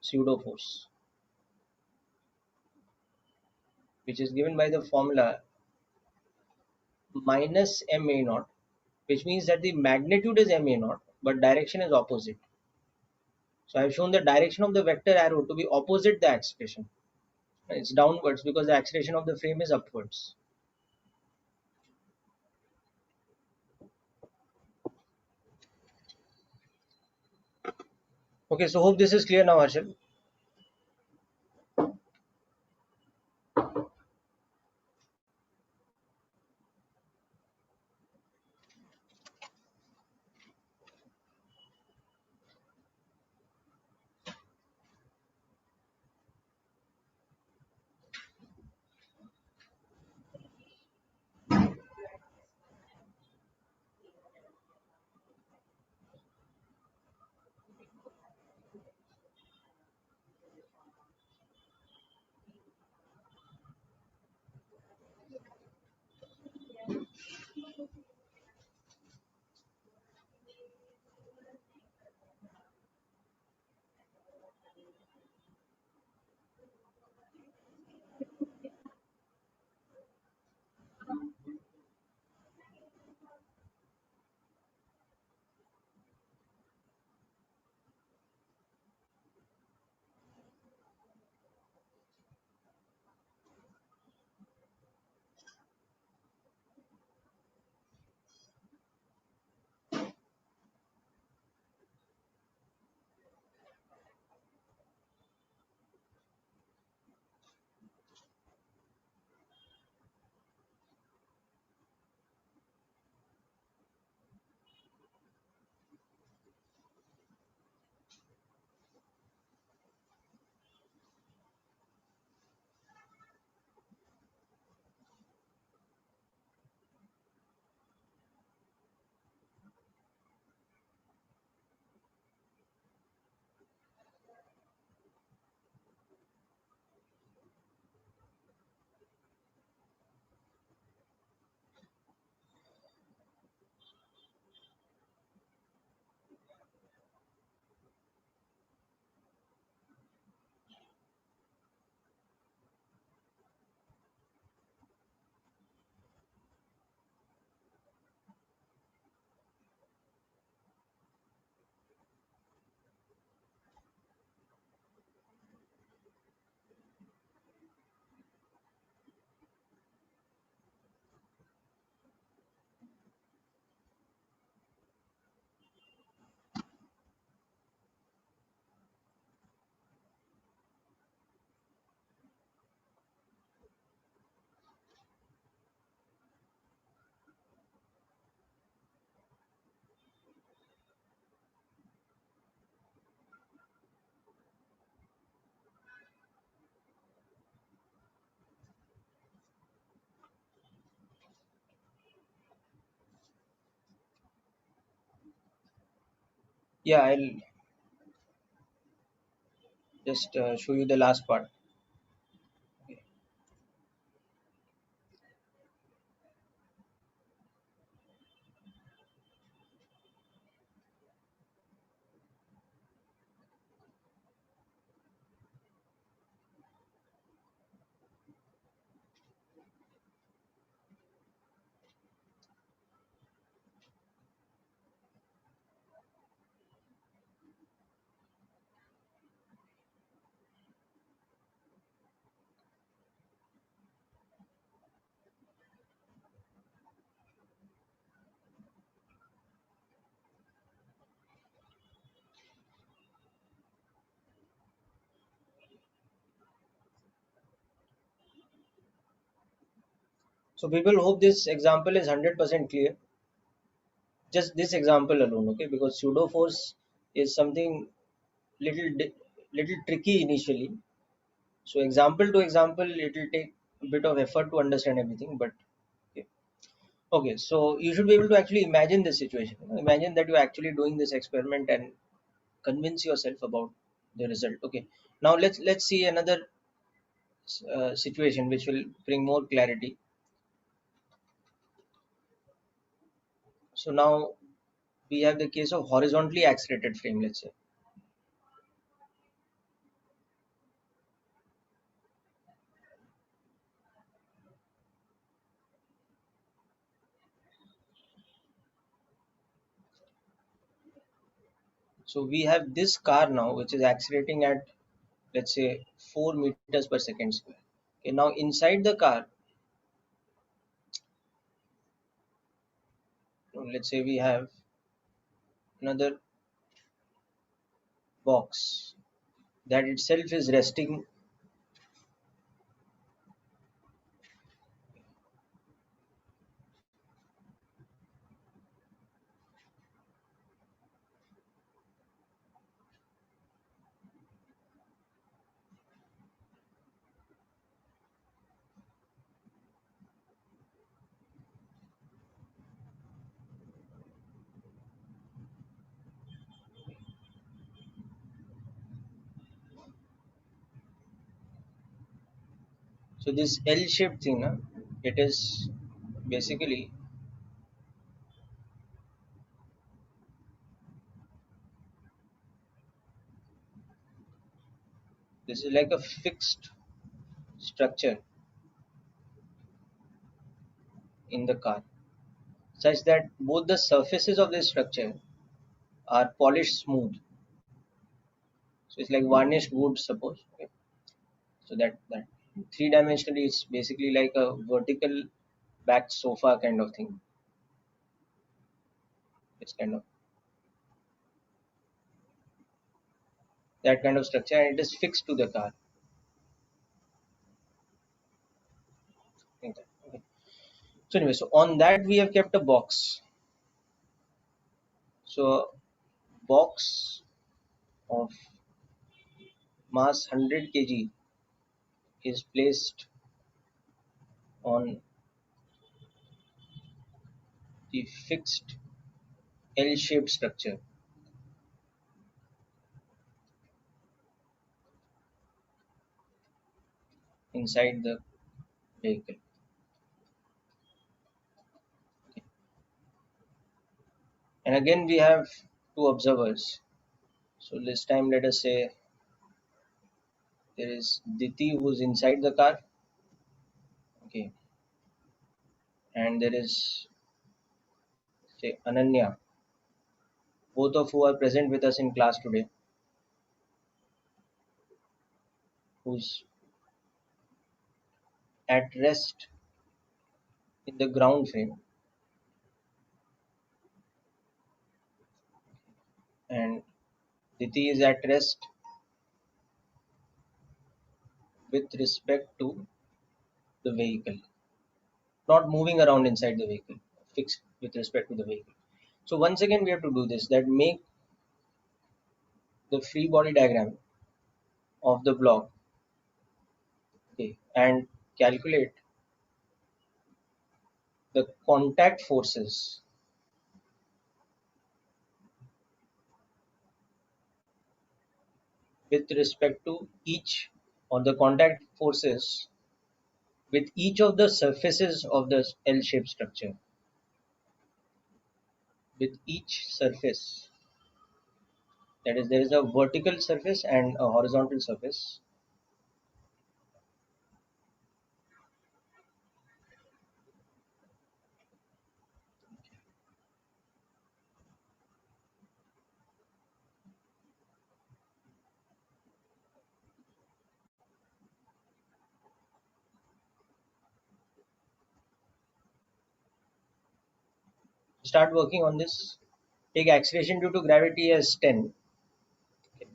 [SPEAKER 1] pseudo force, which is given by the formula minus ma naught, which means that the magnitude is ma naught, but direction is opposite. So I've shown the direction of the vector arrow to be opposite the acceleration. It's downwards because the acceleration of the frame is upwards. Okay, so hope this is clear now, Harshal. Yeah, I'll just show you the last part. Okay. So people hope this example is 100% clear. Just this example alone, okay? Because pseudo force is something little tricky initially. So example to example, it will take a bit of effort to understand everything. But okay. Okay, so you should be able to actually imagine this situation. Imagine that you're actually doing this experiment and convince yourself about the result. Okay, now let's see another situation which will bring more clarity. So now we have the case of horizontally accelerated frame. Let's say, so we have this car now which is accelerating at, let's say, 4 meters per second square. Okay, now inside the car, let's say we have another box that itself is resting. So this L-shaped thing, it is basically, this is like a fixed structure in the car, such that both the surfaces of this structure are polished smooth. So it's like varnished wood, suppose. Okay. So that three-dimensionally, it's basically like a vertical back sofa kind of thing. It's kind of that kind of structure, and it is fixed to the car. Like that. Okay. So anyway, so on that we have kept a box. So box of mass 100 kg is placed on the fixed L-shaped structure inside the vehicle. And again, we have two observers. So this time, let us say there is Diti who's inside the car, okay, and there is, say, Ananya, both of who are present with us in class today, who's at rest in the ground frame, and Diti is at rest with respect to the vehicle, not moving around inside the vehicle, fixed with respect to the vehicle. So once again, we have to do this, that make the free body diagram of the block, okay, and calculate the contact forces with respect to each, or the contact forces with each of the surfaces of the L-shaped structure. With each surface, that is, there is a vertical surface and a horizontal surface. Start working on this. Take acceleration due to gravity as 10. Okay.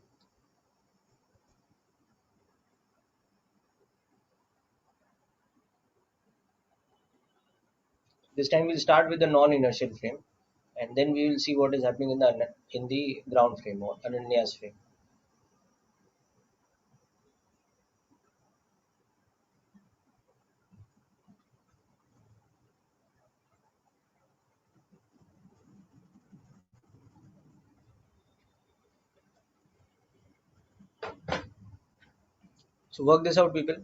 [SPEAKER 1] This time we'll start with the non-inertial frame, and then we will see what is happening in the ground frame or Ananya's frame. So work this out, people.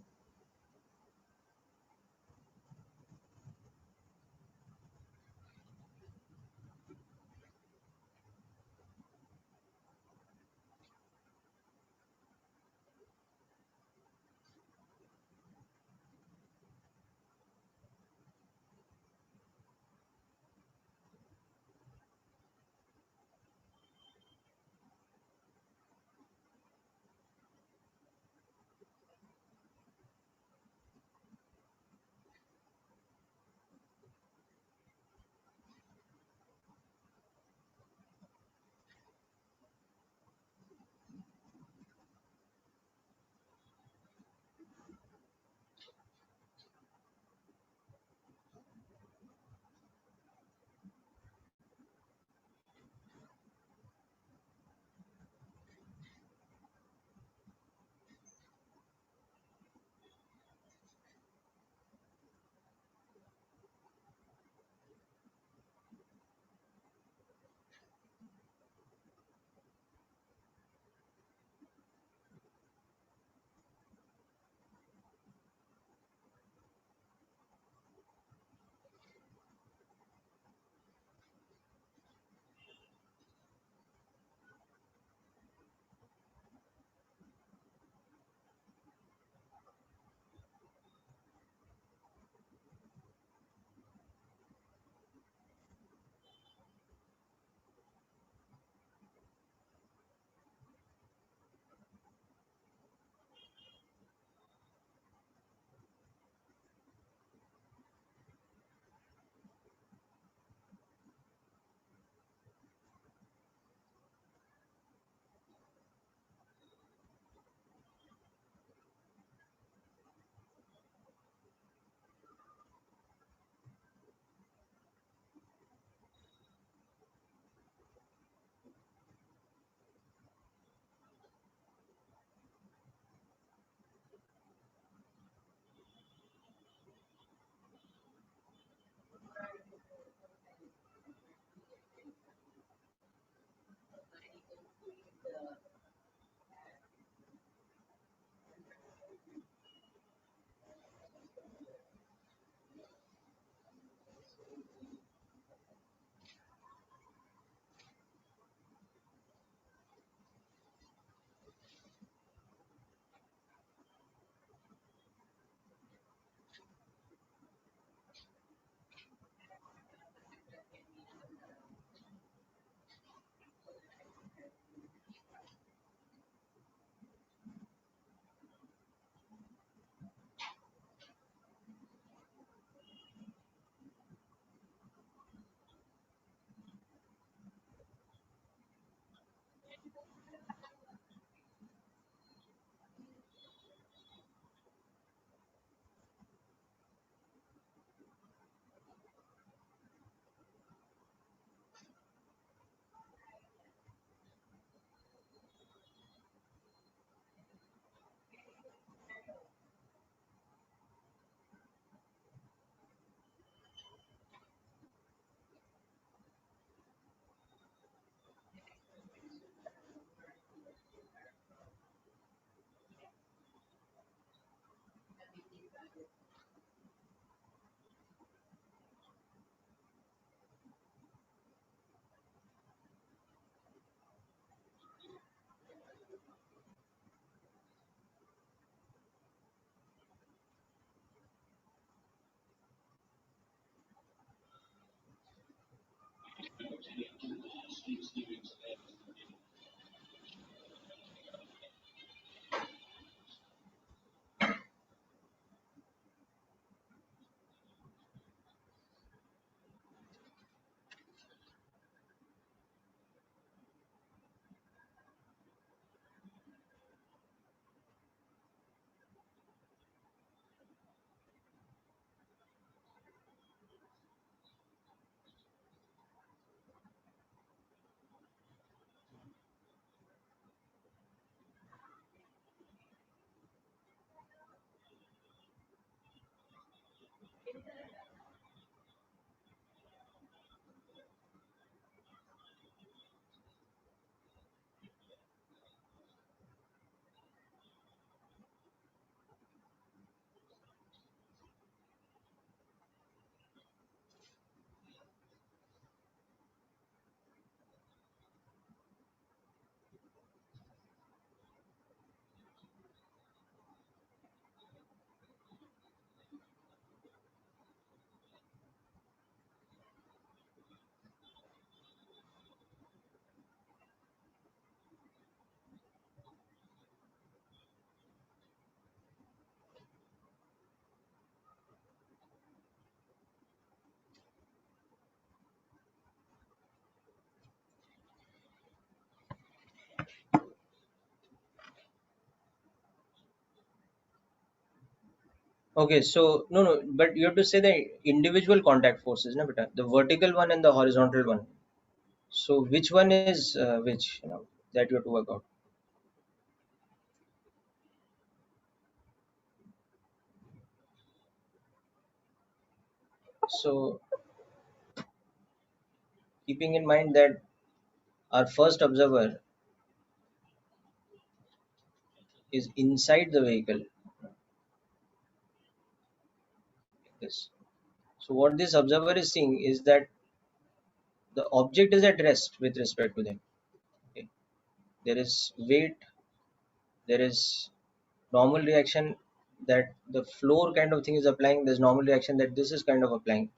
[SPEAKER 1] Okay, so no, no, but you have to say the individual contact forces, no, beta, the vertical one and the horizontal one. So which one is which? That you have to work out. So keeping in mind that our first observer is inside the vehicle. Yes. So what this observer is seeing is that the object is at rest with respect to them. Okay. There is weight, there is normal reaction that the floor kind of thing is applying, there's normal reaction that this is kind of applying.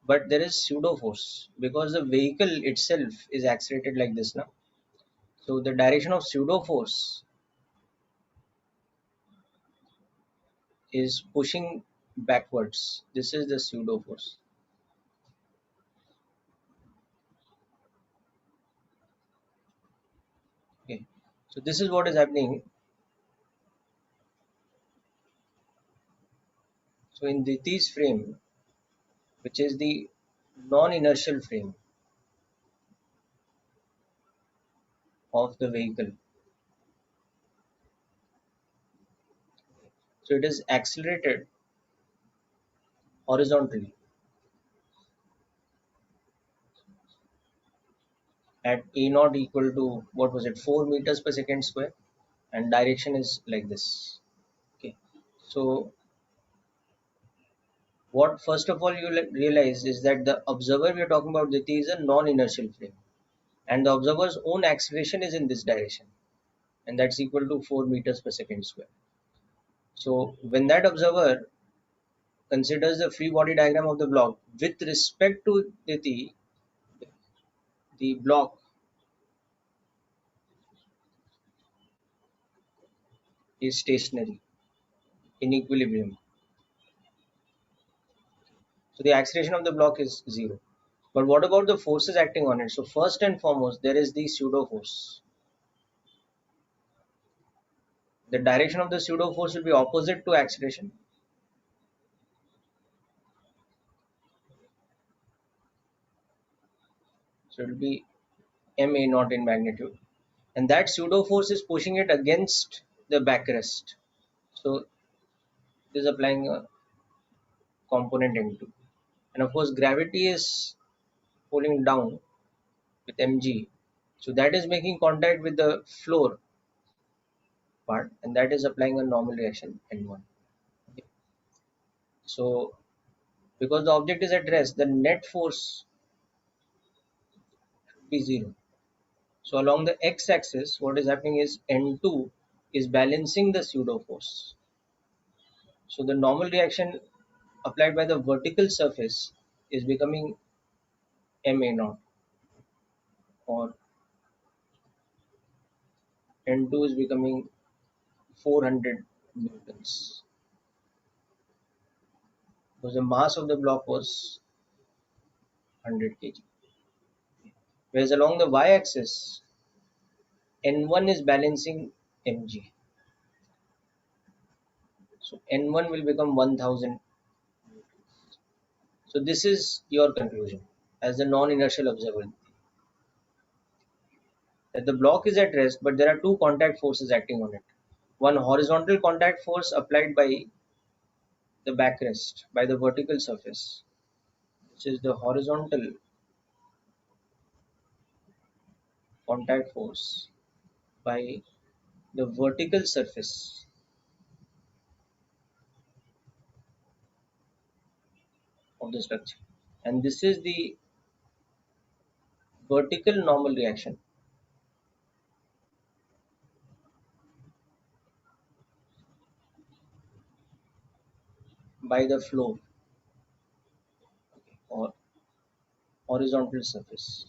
[SPEAKER 1] But there is pseudo force because the vehicle itself is accelerated like this now. So the direction of pseudo force is pushing backwards. This is the pseudo force. Okay. So this is what is happening. So in Ditti's frame, which is the non-inertial frame of the vehicle, so it is accelerated horizontally at a naught equal to what was it, 4 meters per second square, and direction is like this. Okay. So what first of all you realize is that the observer we are talking about, Diti, is a non-inertial frame, and the observer's own acceleration is in this direction, and that's equal to 4 meters per second square. So when that observer considers the free body diagram of the block with respect to the block is stationary in equilibrium. So the acceleration of the block is zero. But what about the forces acting on it? So first and foremost, there is the pseudo force. The direction of the pseudo force will be opposite to acceleration. So it will be ma naught in magnitude. And that pseudo force is pushing it against the backrest. So it is applying a component N2. And of course, gravity is pulling down with mg. So that is making contact with the floor part, and that is applying a normal reaction N1. Okay. So because the object is at rest, the net force should be zero. So along the x-axis, what is happening is N2 is balancing the pseudo force. So the normal reaction applied by the vertical surface is becoming ma naught. or N2 is becoming 400 newtons, because the mass of the block was 100 kg. Whereas along the y-axis, N1 is balancing mg. So N1 will become 1000. So this is your conclusion as the non-inertial observer, that the block is at rest, but there are two contact forces acting on it. One horizontal contact force applied by the backrest, by the vertical surface, which is the horizontal contact force by the vertical surface of the structure. And this is the vertical normal reaction by the flow or horizontal surface.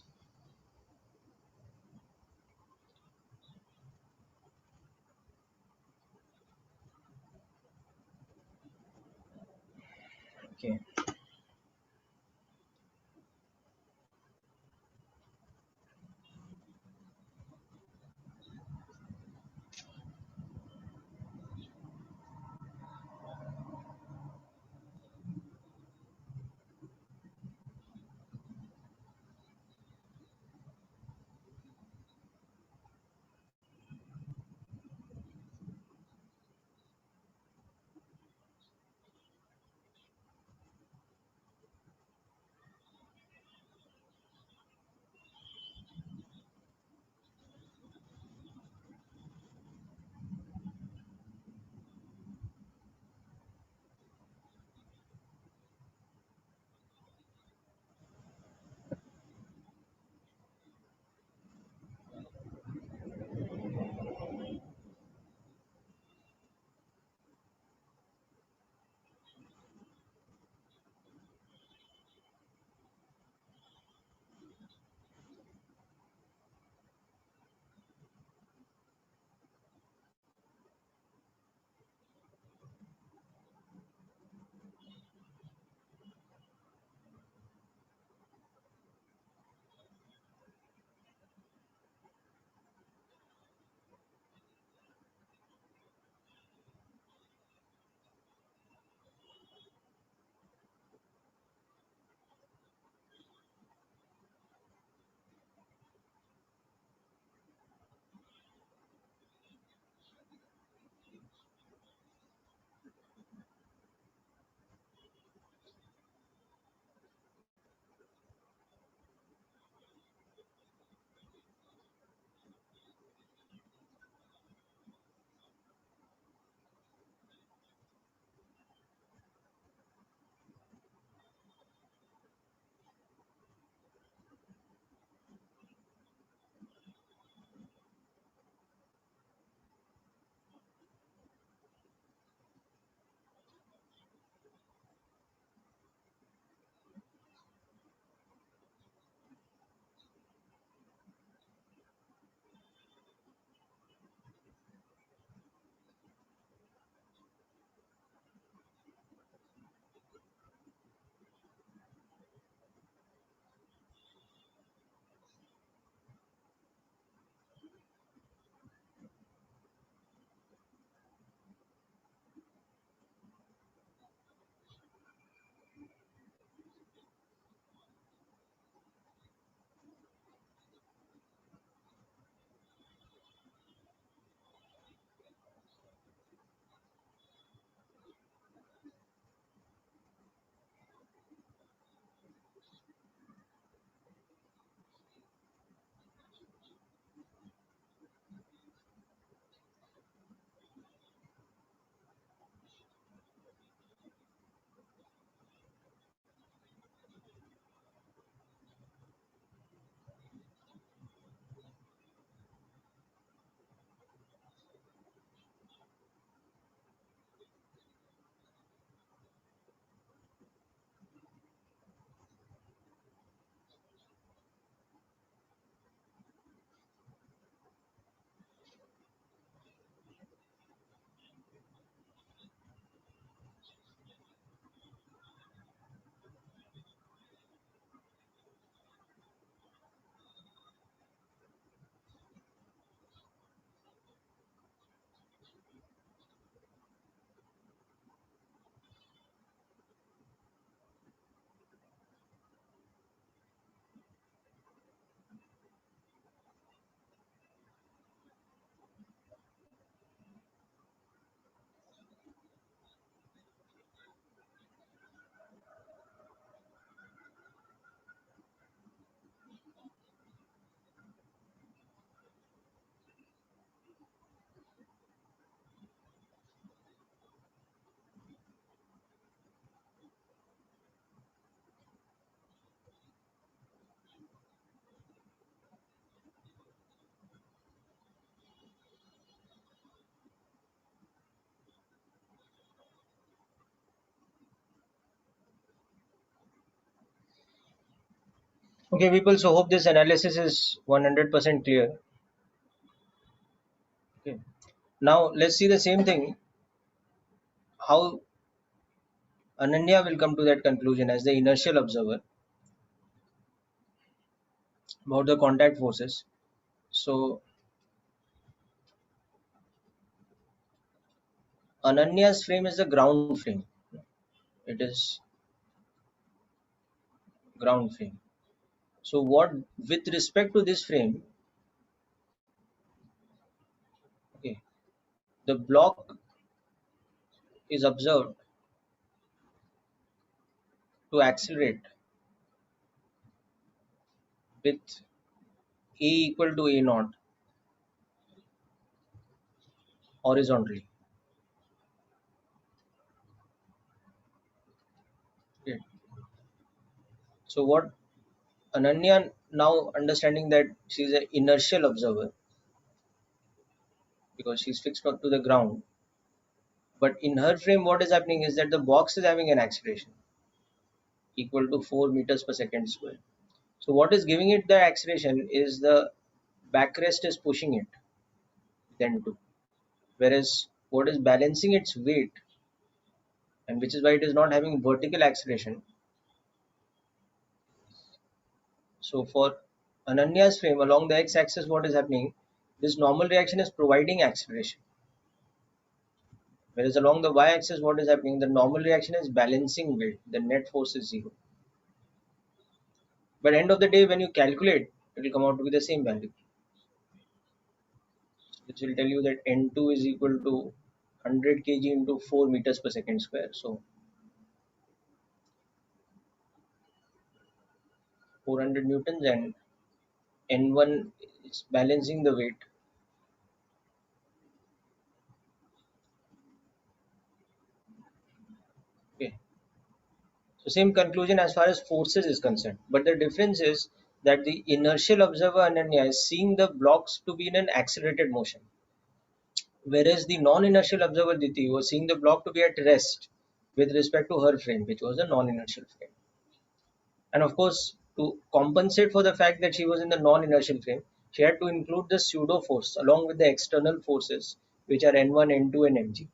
[SPEAKER 1] Okay. Okay, people, so hope this analysis is 100% clear. Okay. Now let's see the same thing, how Ananya will come to that conclusion as the inertial observer about the contact forces. So Ananya's frame is the ground frame. It is ground frame. So what, with respect to this frame, okay, the block is observed to accelerate with A equal to A naught horizontally. Okay. So what Ananya, now understanding that she's an inertial observer because she's fixed to the ground, but in her frame what is happening is that the box is having an acceleration equal to 4 meters per second square. So what is giving it the acceleration is the backrest is pushing it then to, whereas what is balancing its weight, and which is why it is not having vertical acceleration. So for Ananya's frame along the x-axis, what is happening? This normal reaction is providing acceleration, whereas along the y-axis, what is happening? The normal reaction is balancing weight. The net force is zero. But end of the day, when you calculate, it will come out to be the same value, which will tell you that N2 is equal to 100 kg into 4 meters per second square. So 400 newtons, and N1 is balancing the weight. Okay. So same conclusion as far as forces is concerned. But the difference is that the inertial observer Ananya is seeing the blocks to be in an accelerated motion, whereas the non-inertial observer Diti was seeing the block to be at rest with respect to her frame, which was a non-inertial frame. And of course, to compensate for the fact that she was in the non-inertial frame, she had to include the pseudo force along with the external forces, which are N1, N2, and Mg.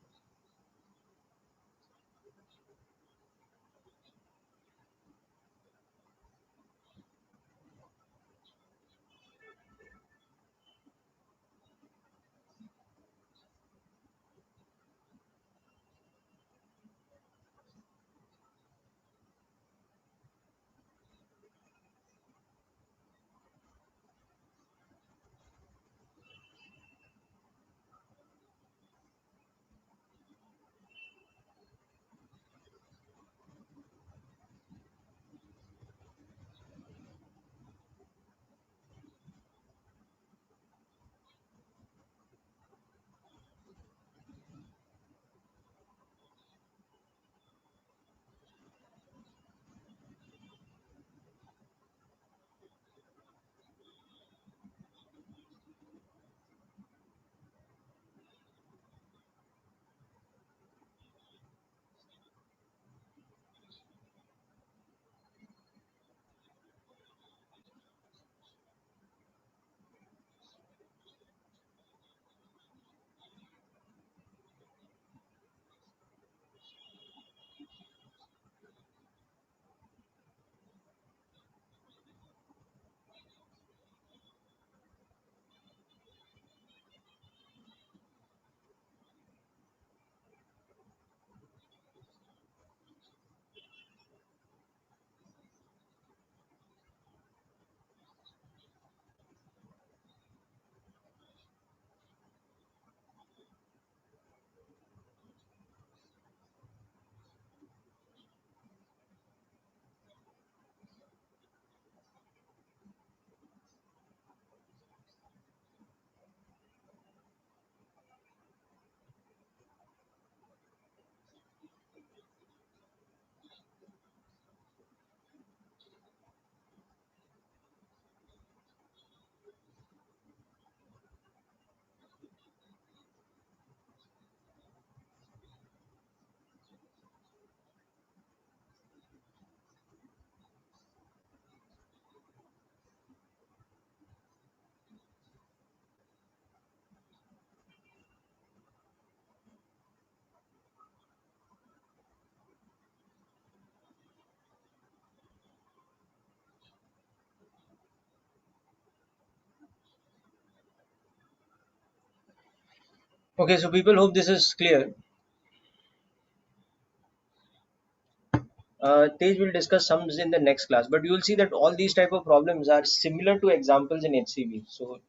[SPEAKER 1] Okay, so people, hope this is clear. Tej will discuss sums in the next class, but you will see that all these type of problems are similar to examples in HCV. So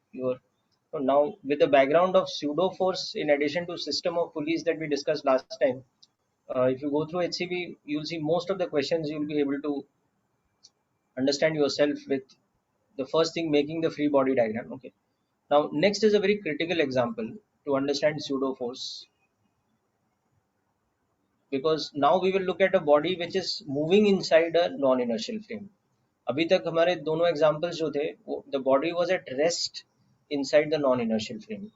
[SPEAKER 1] now with the background of pseudo force in addition to system of pulleys that we discussed last time, if you go through HCV, you'll see most of the questions you'll be able to understand yourself with the first thing making the free body diagram. Okay. Now next is a very critical example to understand pseudo force, because now we will look at a body which is moving inside a non-inertial frame. अभी तक हमारे दोनों examples जो थे the body was at rest inside the non-inertial frame,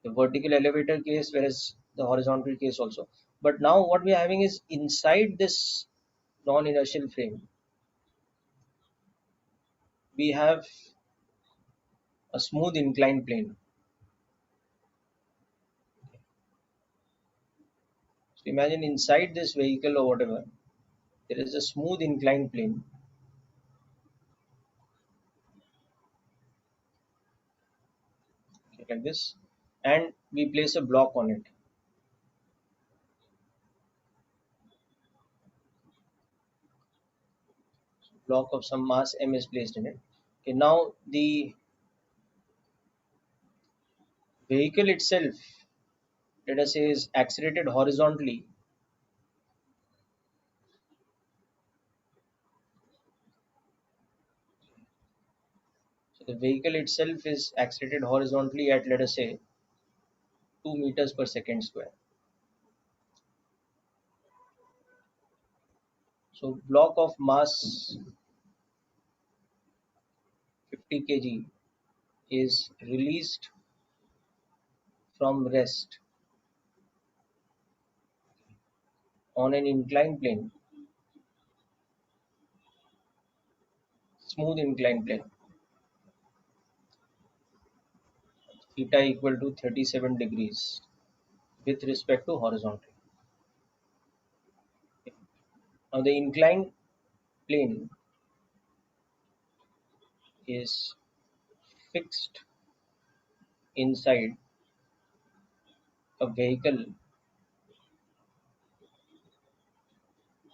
[SPEAKER 1] the vertical elevator case whereas the horizontal case also. But now what we are having is inside this non-inertial frame we have a smooth inclined plane. So imagine inside this vehicle or whatever there is a smooth inclined plane, okay, like this, and we place a block on it. Block of some mass m is placed in it. Okay, now the vehicle itself, let us say, is accelerated horizontally. So the vehicle itself is accelerated horizontally at, let us say, 2 meters per second square. So block of mass 50 kg is released from rest on an inclined plane, smooth inclined plane, theta equal to 37 degrees with respect to horizontal. Now the inclined plane is fixed inside a vehicle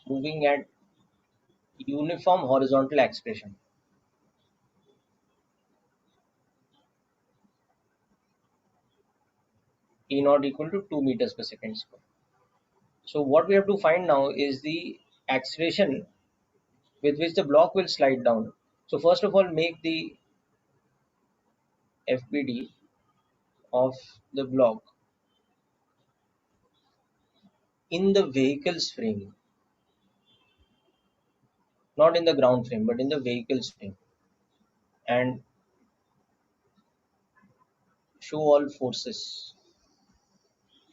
[SPEAKER 1] moving at uniform horizontal acceleration, E naught equal to 2 meters per second square. So what we have to find now is the acceleration with which the block will slide down. So first of all, make the FBD of the block in the vehicle's frame, not in the ground frame, but in the vehicle's frame, and show all forces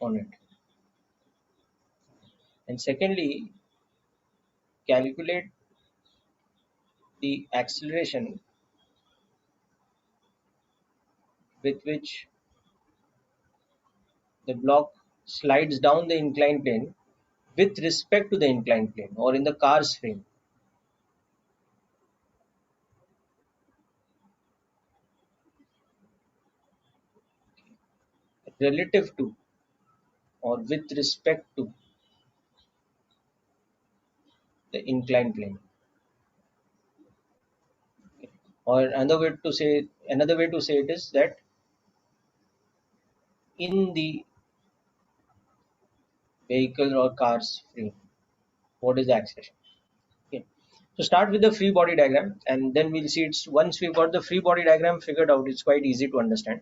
[SPEAKER 1] on it. And secondly, calculate the acceleration with which the block slides down the inclined plane with respect to the inclined plane, or in the car's frame, relative to or with respect to the inclined plane. Or another way to say it is that in the vehicle or car's frame, what is the acceleration? Okay. So start with the free body diagram, and then we'll see it's once we've got the free body diagram figured out, it's quite easy to understand.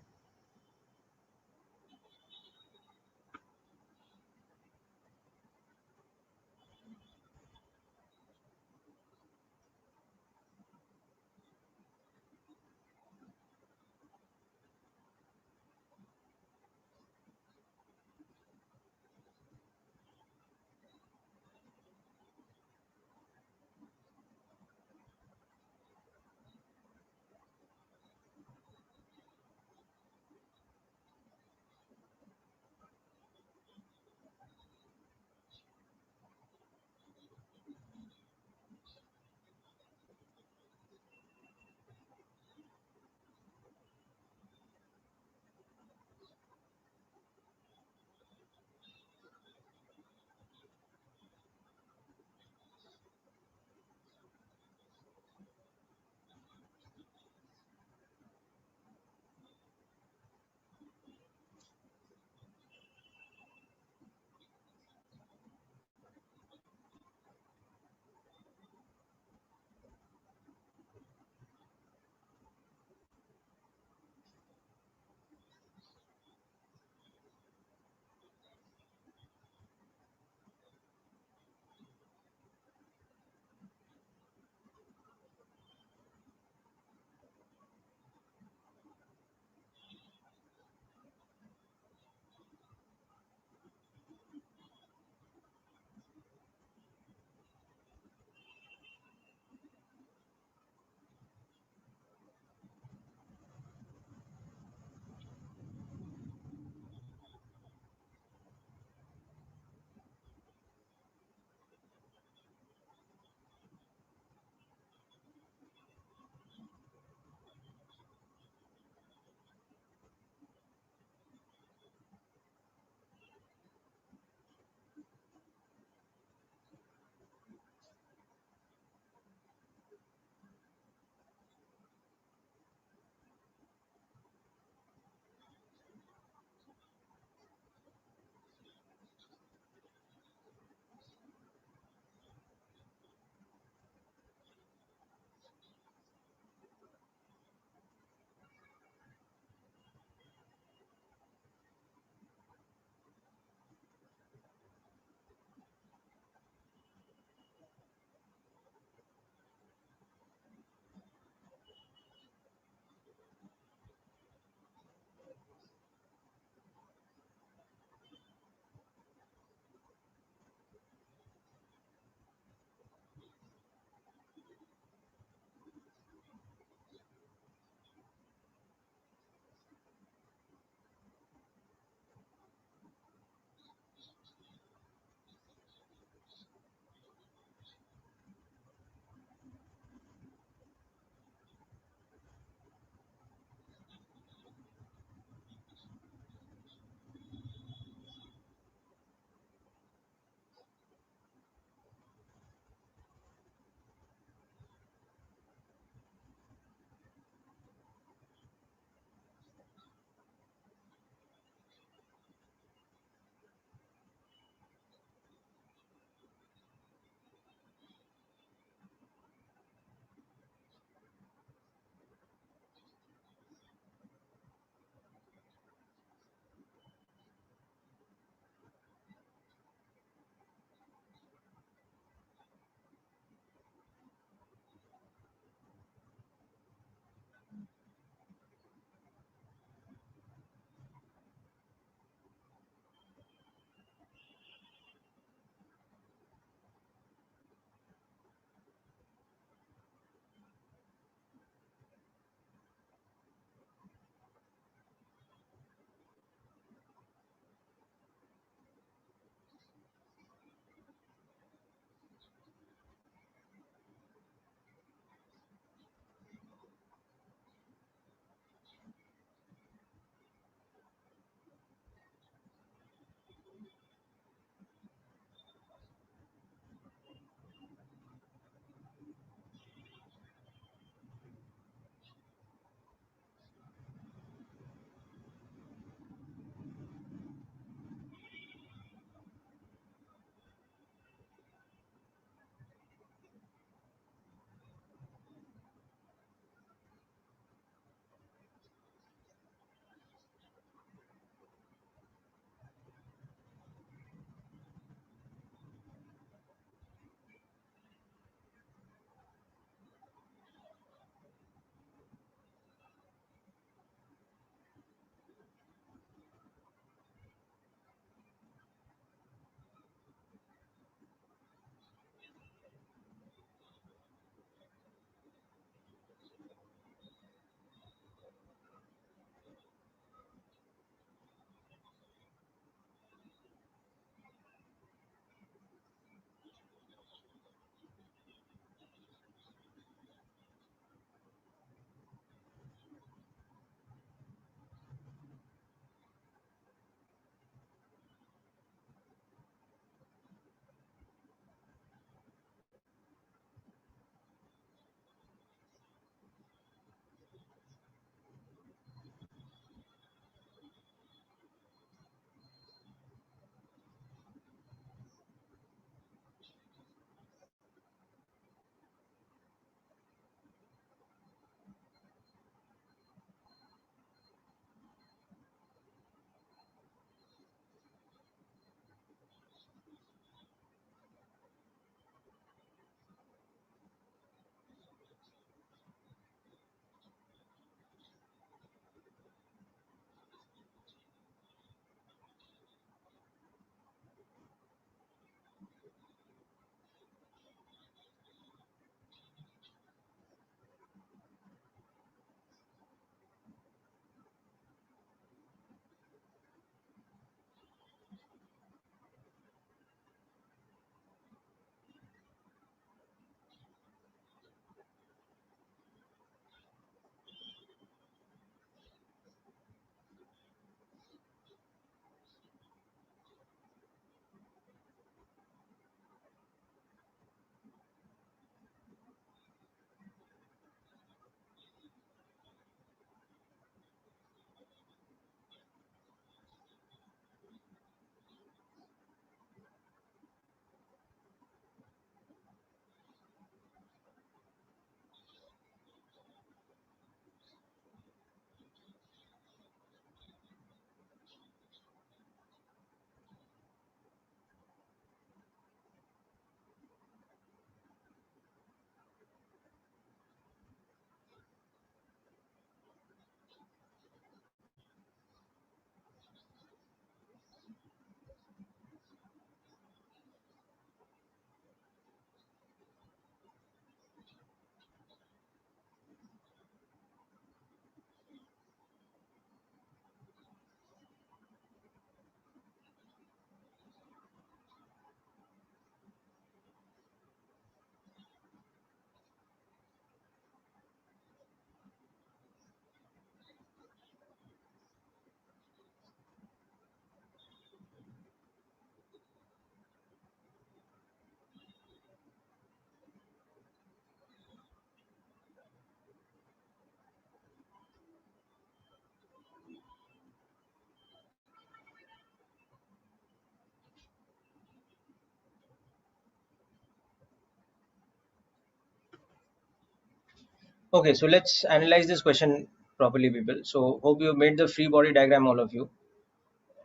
[SPEAKER 1] Okay, so let's analyze this question properly, people. So hope you made the free body diagram, all of you,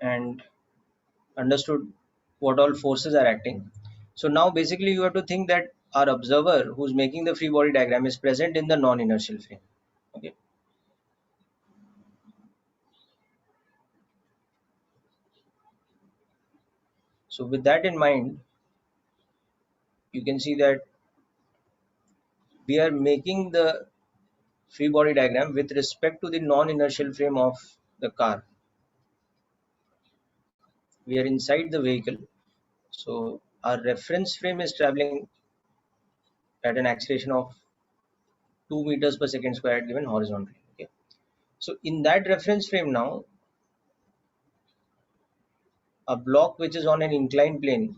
[SPEAKER 1] and understood what all forces are acting. So now basically you have to think that our observer who's making the free body diagram is present in the non-inertial frame. Okay. So with that in mind, you can see that we are making the free body diagram with respect to the non-inertial frame of the car. We are inside the vehicle. So our reference frame is traveling at an acceleration of 2 meters per second squared given horizontally. Okay. So in that reference frame now, a block which is on an inclined plane,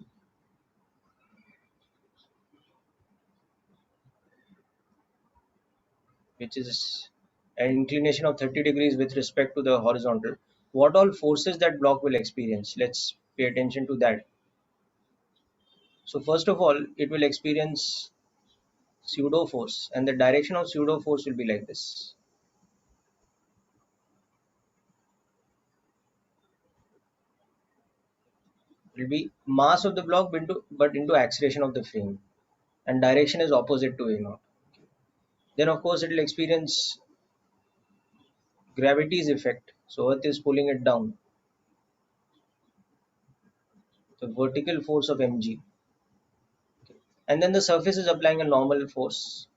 [SPEAKER 1] which is an inclination of 30 degrees with respect to the horizontal, what all forces that block will experience? Let's pay attention to that. So first of all, it will experience pseudo force, and the direction of pseudo force will be like this. It will be mass of the block into acceleration of the frame, and direction is opposite to a naught. Then of course it will experience gravity's effect. So Earth is pulling it down. The vertical force of mg, and then the surface is applying a normal force.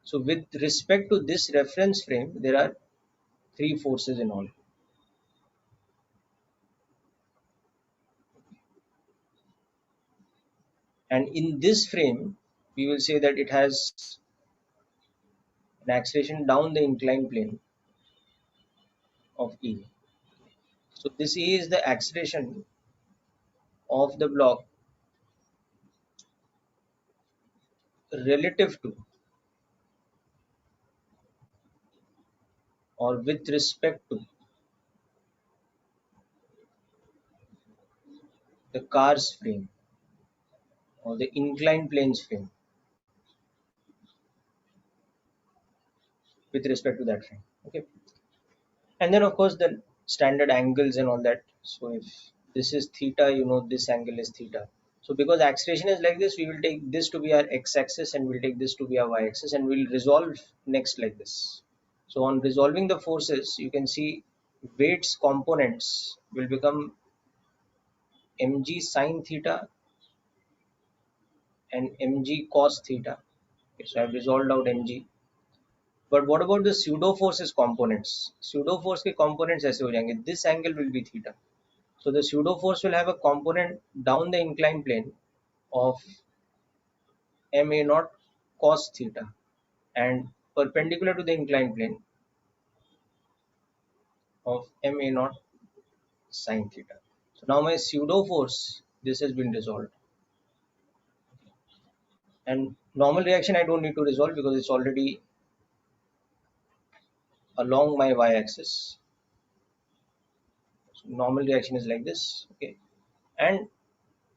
[SPEAKER 1] So with respect to this reference frame, there are three forces in all. And in this frame, we will say that it has an acceleration down the inclined plane of E. So this E is the acceleration of the block relative to or with respect to the car's frame or the inclined plane's frame with respect to that frame. Okay. And then of course the standard angles and all that. So if this is theta, you know this angle is theta. So because acceleration is like this, we will take this to be our x-axis and we'll take this to be our y-axis, and we'll resolve next like this. So on resolving the forces, you can see weights components will become mg sine theta and mg cos theta. Okay, so I've resolved out mg. But what about the pseudo forces components? Pseudo force के components ऐसे हो जाएंगे. This angle will be theta. So the pseudo force will have a component down the inclined plane of ma naught cos theta and perpendicular to the inclined plane of ma naught sin theta. So now my pseudo force, this has been resolved. And normal reaction I don't need to resolve because it's already along my y-axis. So normal reaction is like this. Okay. And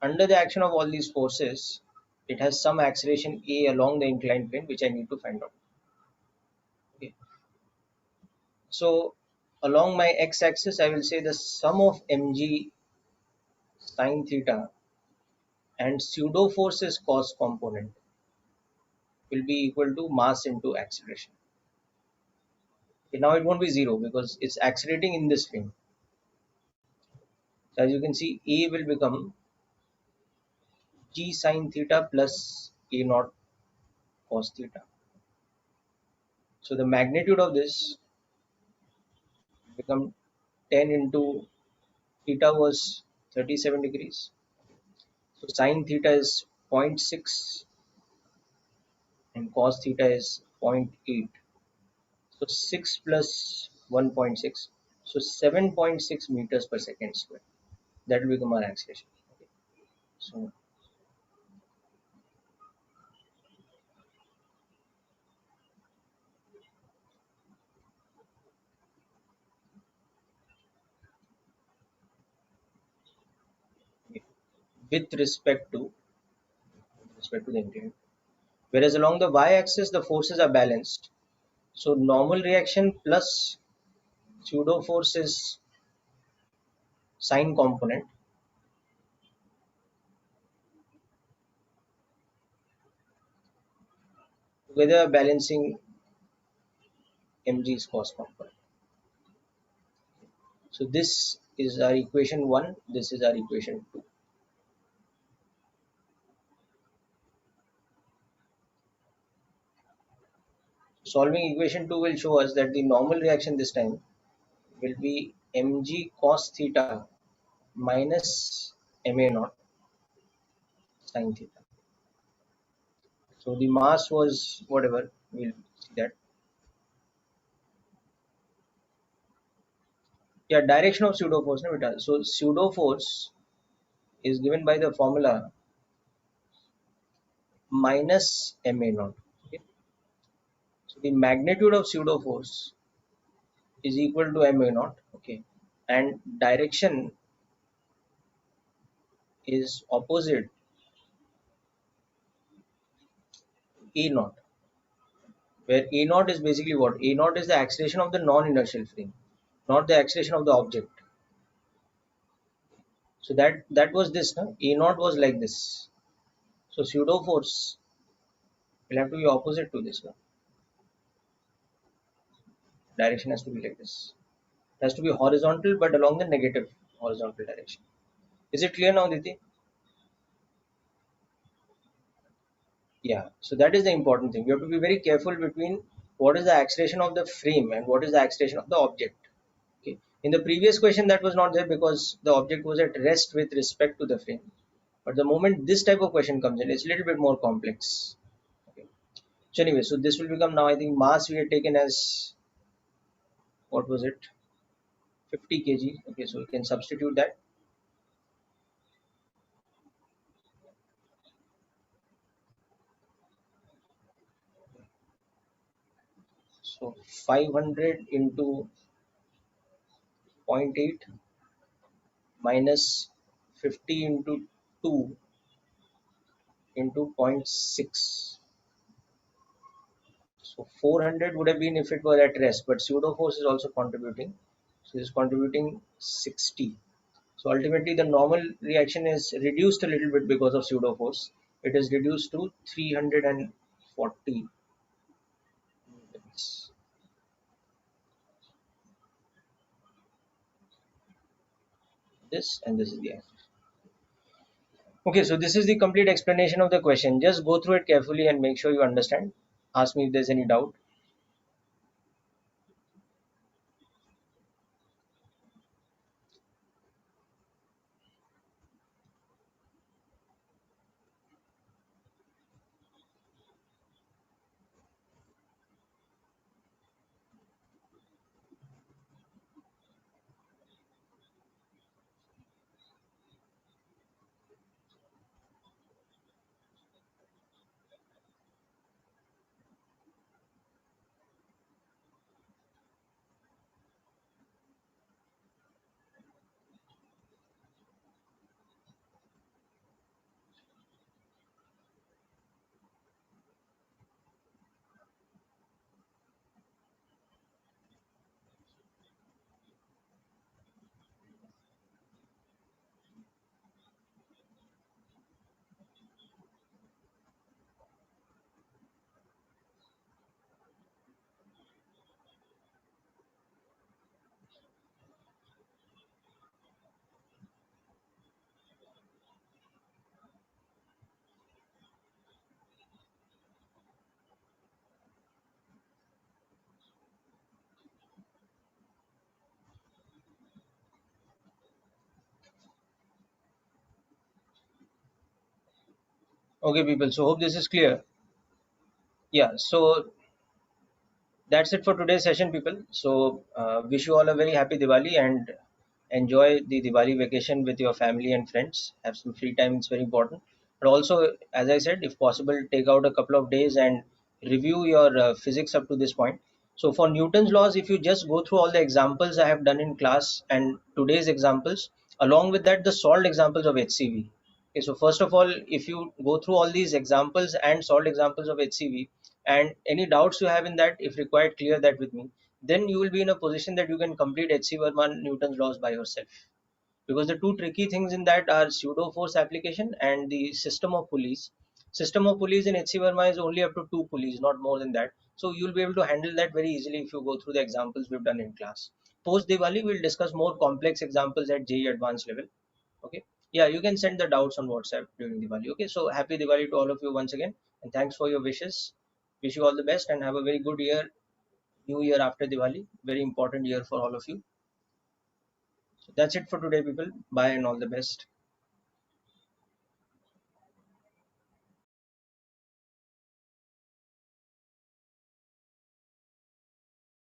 [SPEAKER 1] under the action of all these forces, it has some acceleration A along the inclined plane, which I need to find out. Okay. So along my x-axis, I will say the sum of mg sine theta and pseudo forces cos component will be equal to mass into acceleration. Okay, now it won't be zero because it's accelerating in this frame. So as you can see, A will become g sine theta plus A naught cos theta. So the magnitude of this become 10 into theta was 37 degrees. So sine theta is zero point 0.6 and cos theta is zero point 0.8. So 6 plus 1.6. So 7.6 meters per second square. That will become our acceleration. Okay. So with respect to the increment. whereas along the y-axis the forces are balanced. So normal reaction plus pseudo force is sign component, together balancing mg's cos component. So this is our equation 1, this is our equation 2. Solving equation 2 will show us that the normal reaction this time will be mg cos theta minus ma naught sin theta. So the mass was whatever, we'll see that. Yeah, direction of pseudo force. No, beta. So pseudo force is given by the formula minus ma naught. Okay. So the magnitude of pseudo force is equal to ma naught. Okay, and direction is opposite a naught, where a naught is basically what? A naught is the acceleration of the non-inertial frame, not the acceleration of the object. So that was this. No? A naught was like this. So pseudo force will have to be opposite to this. No? Direction has to be like this. It has to be horizontal, but along the negative horizontal direction. Is it clear now, Diti? Yeah. So that is the important thing. We have to be very careful between what is the acceleration of the frame and what is the acceleration of the object. Okay. In the previous question, that was not there because the object was at rest with respect to the frame. But the moment this type of question comes in, it's a little bit more complex. Okay. So anyway, so this will become now, I think mass we had taken as, what was it? 50 kg. Okay, so we can substitute that. So 500 into zero point 0.8 minus 50 into 2 into zero point 0.6. So 400 would have been if it were at rest, but pseudo force is also contributing. So it's contributing 60. So ultimately the normal reaction is reduced a little bit because of pseudo force. It is reduced to 340 newtons. This and this is the answer. Okay, so this is the complete explanation of the question. Just go through it carefully and make sure you understand. Ask me if there's any doubt. Okay, people. So hope this is clear. Yeah. So that's it for today's session, people. So wish you all a very happy Diwali and enjoy the Diwali vacation with your family and friends. Have some free time. It's very important. But also, as I said, if possible, take out a couple of days and review your physics up to this point. So for Newton's laws, if you just go through all the examples I have done in class and today's examples, along with that, the solved examples of HCV. Okay, so first of all, if you go through all these examples and solved examples of HCV, and any doubts you have in that, if required, clear that with me. Then you will be in a position that you can complete HC Verma Newton's laws by yourself. Because the two tricky things in that are pseudo force application and the system of pulleys. System of pulleys in HC Verma is only up to two pulleys, not more than that. So you'll be able to handle that very easily if you go through the examples we've done in class. Post Diwali, we'll discuss more complex examples at JEE advanced level. Okay. Yeah, you can send the doubts on WhatsApp during Diwali. Okay. So happy Diwali to all of you once again. And thanks for your wishes. Wish you all the best and have a very good year, new year after Diwali. Very important year for all of you. So that's it for today, people. Bye and all the best.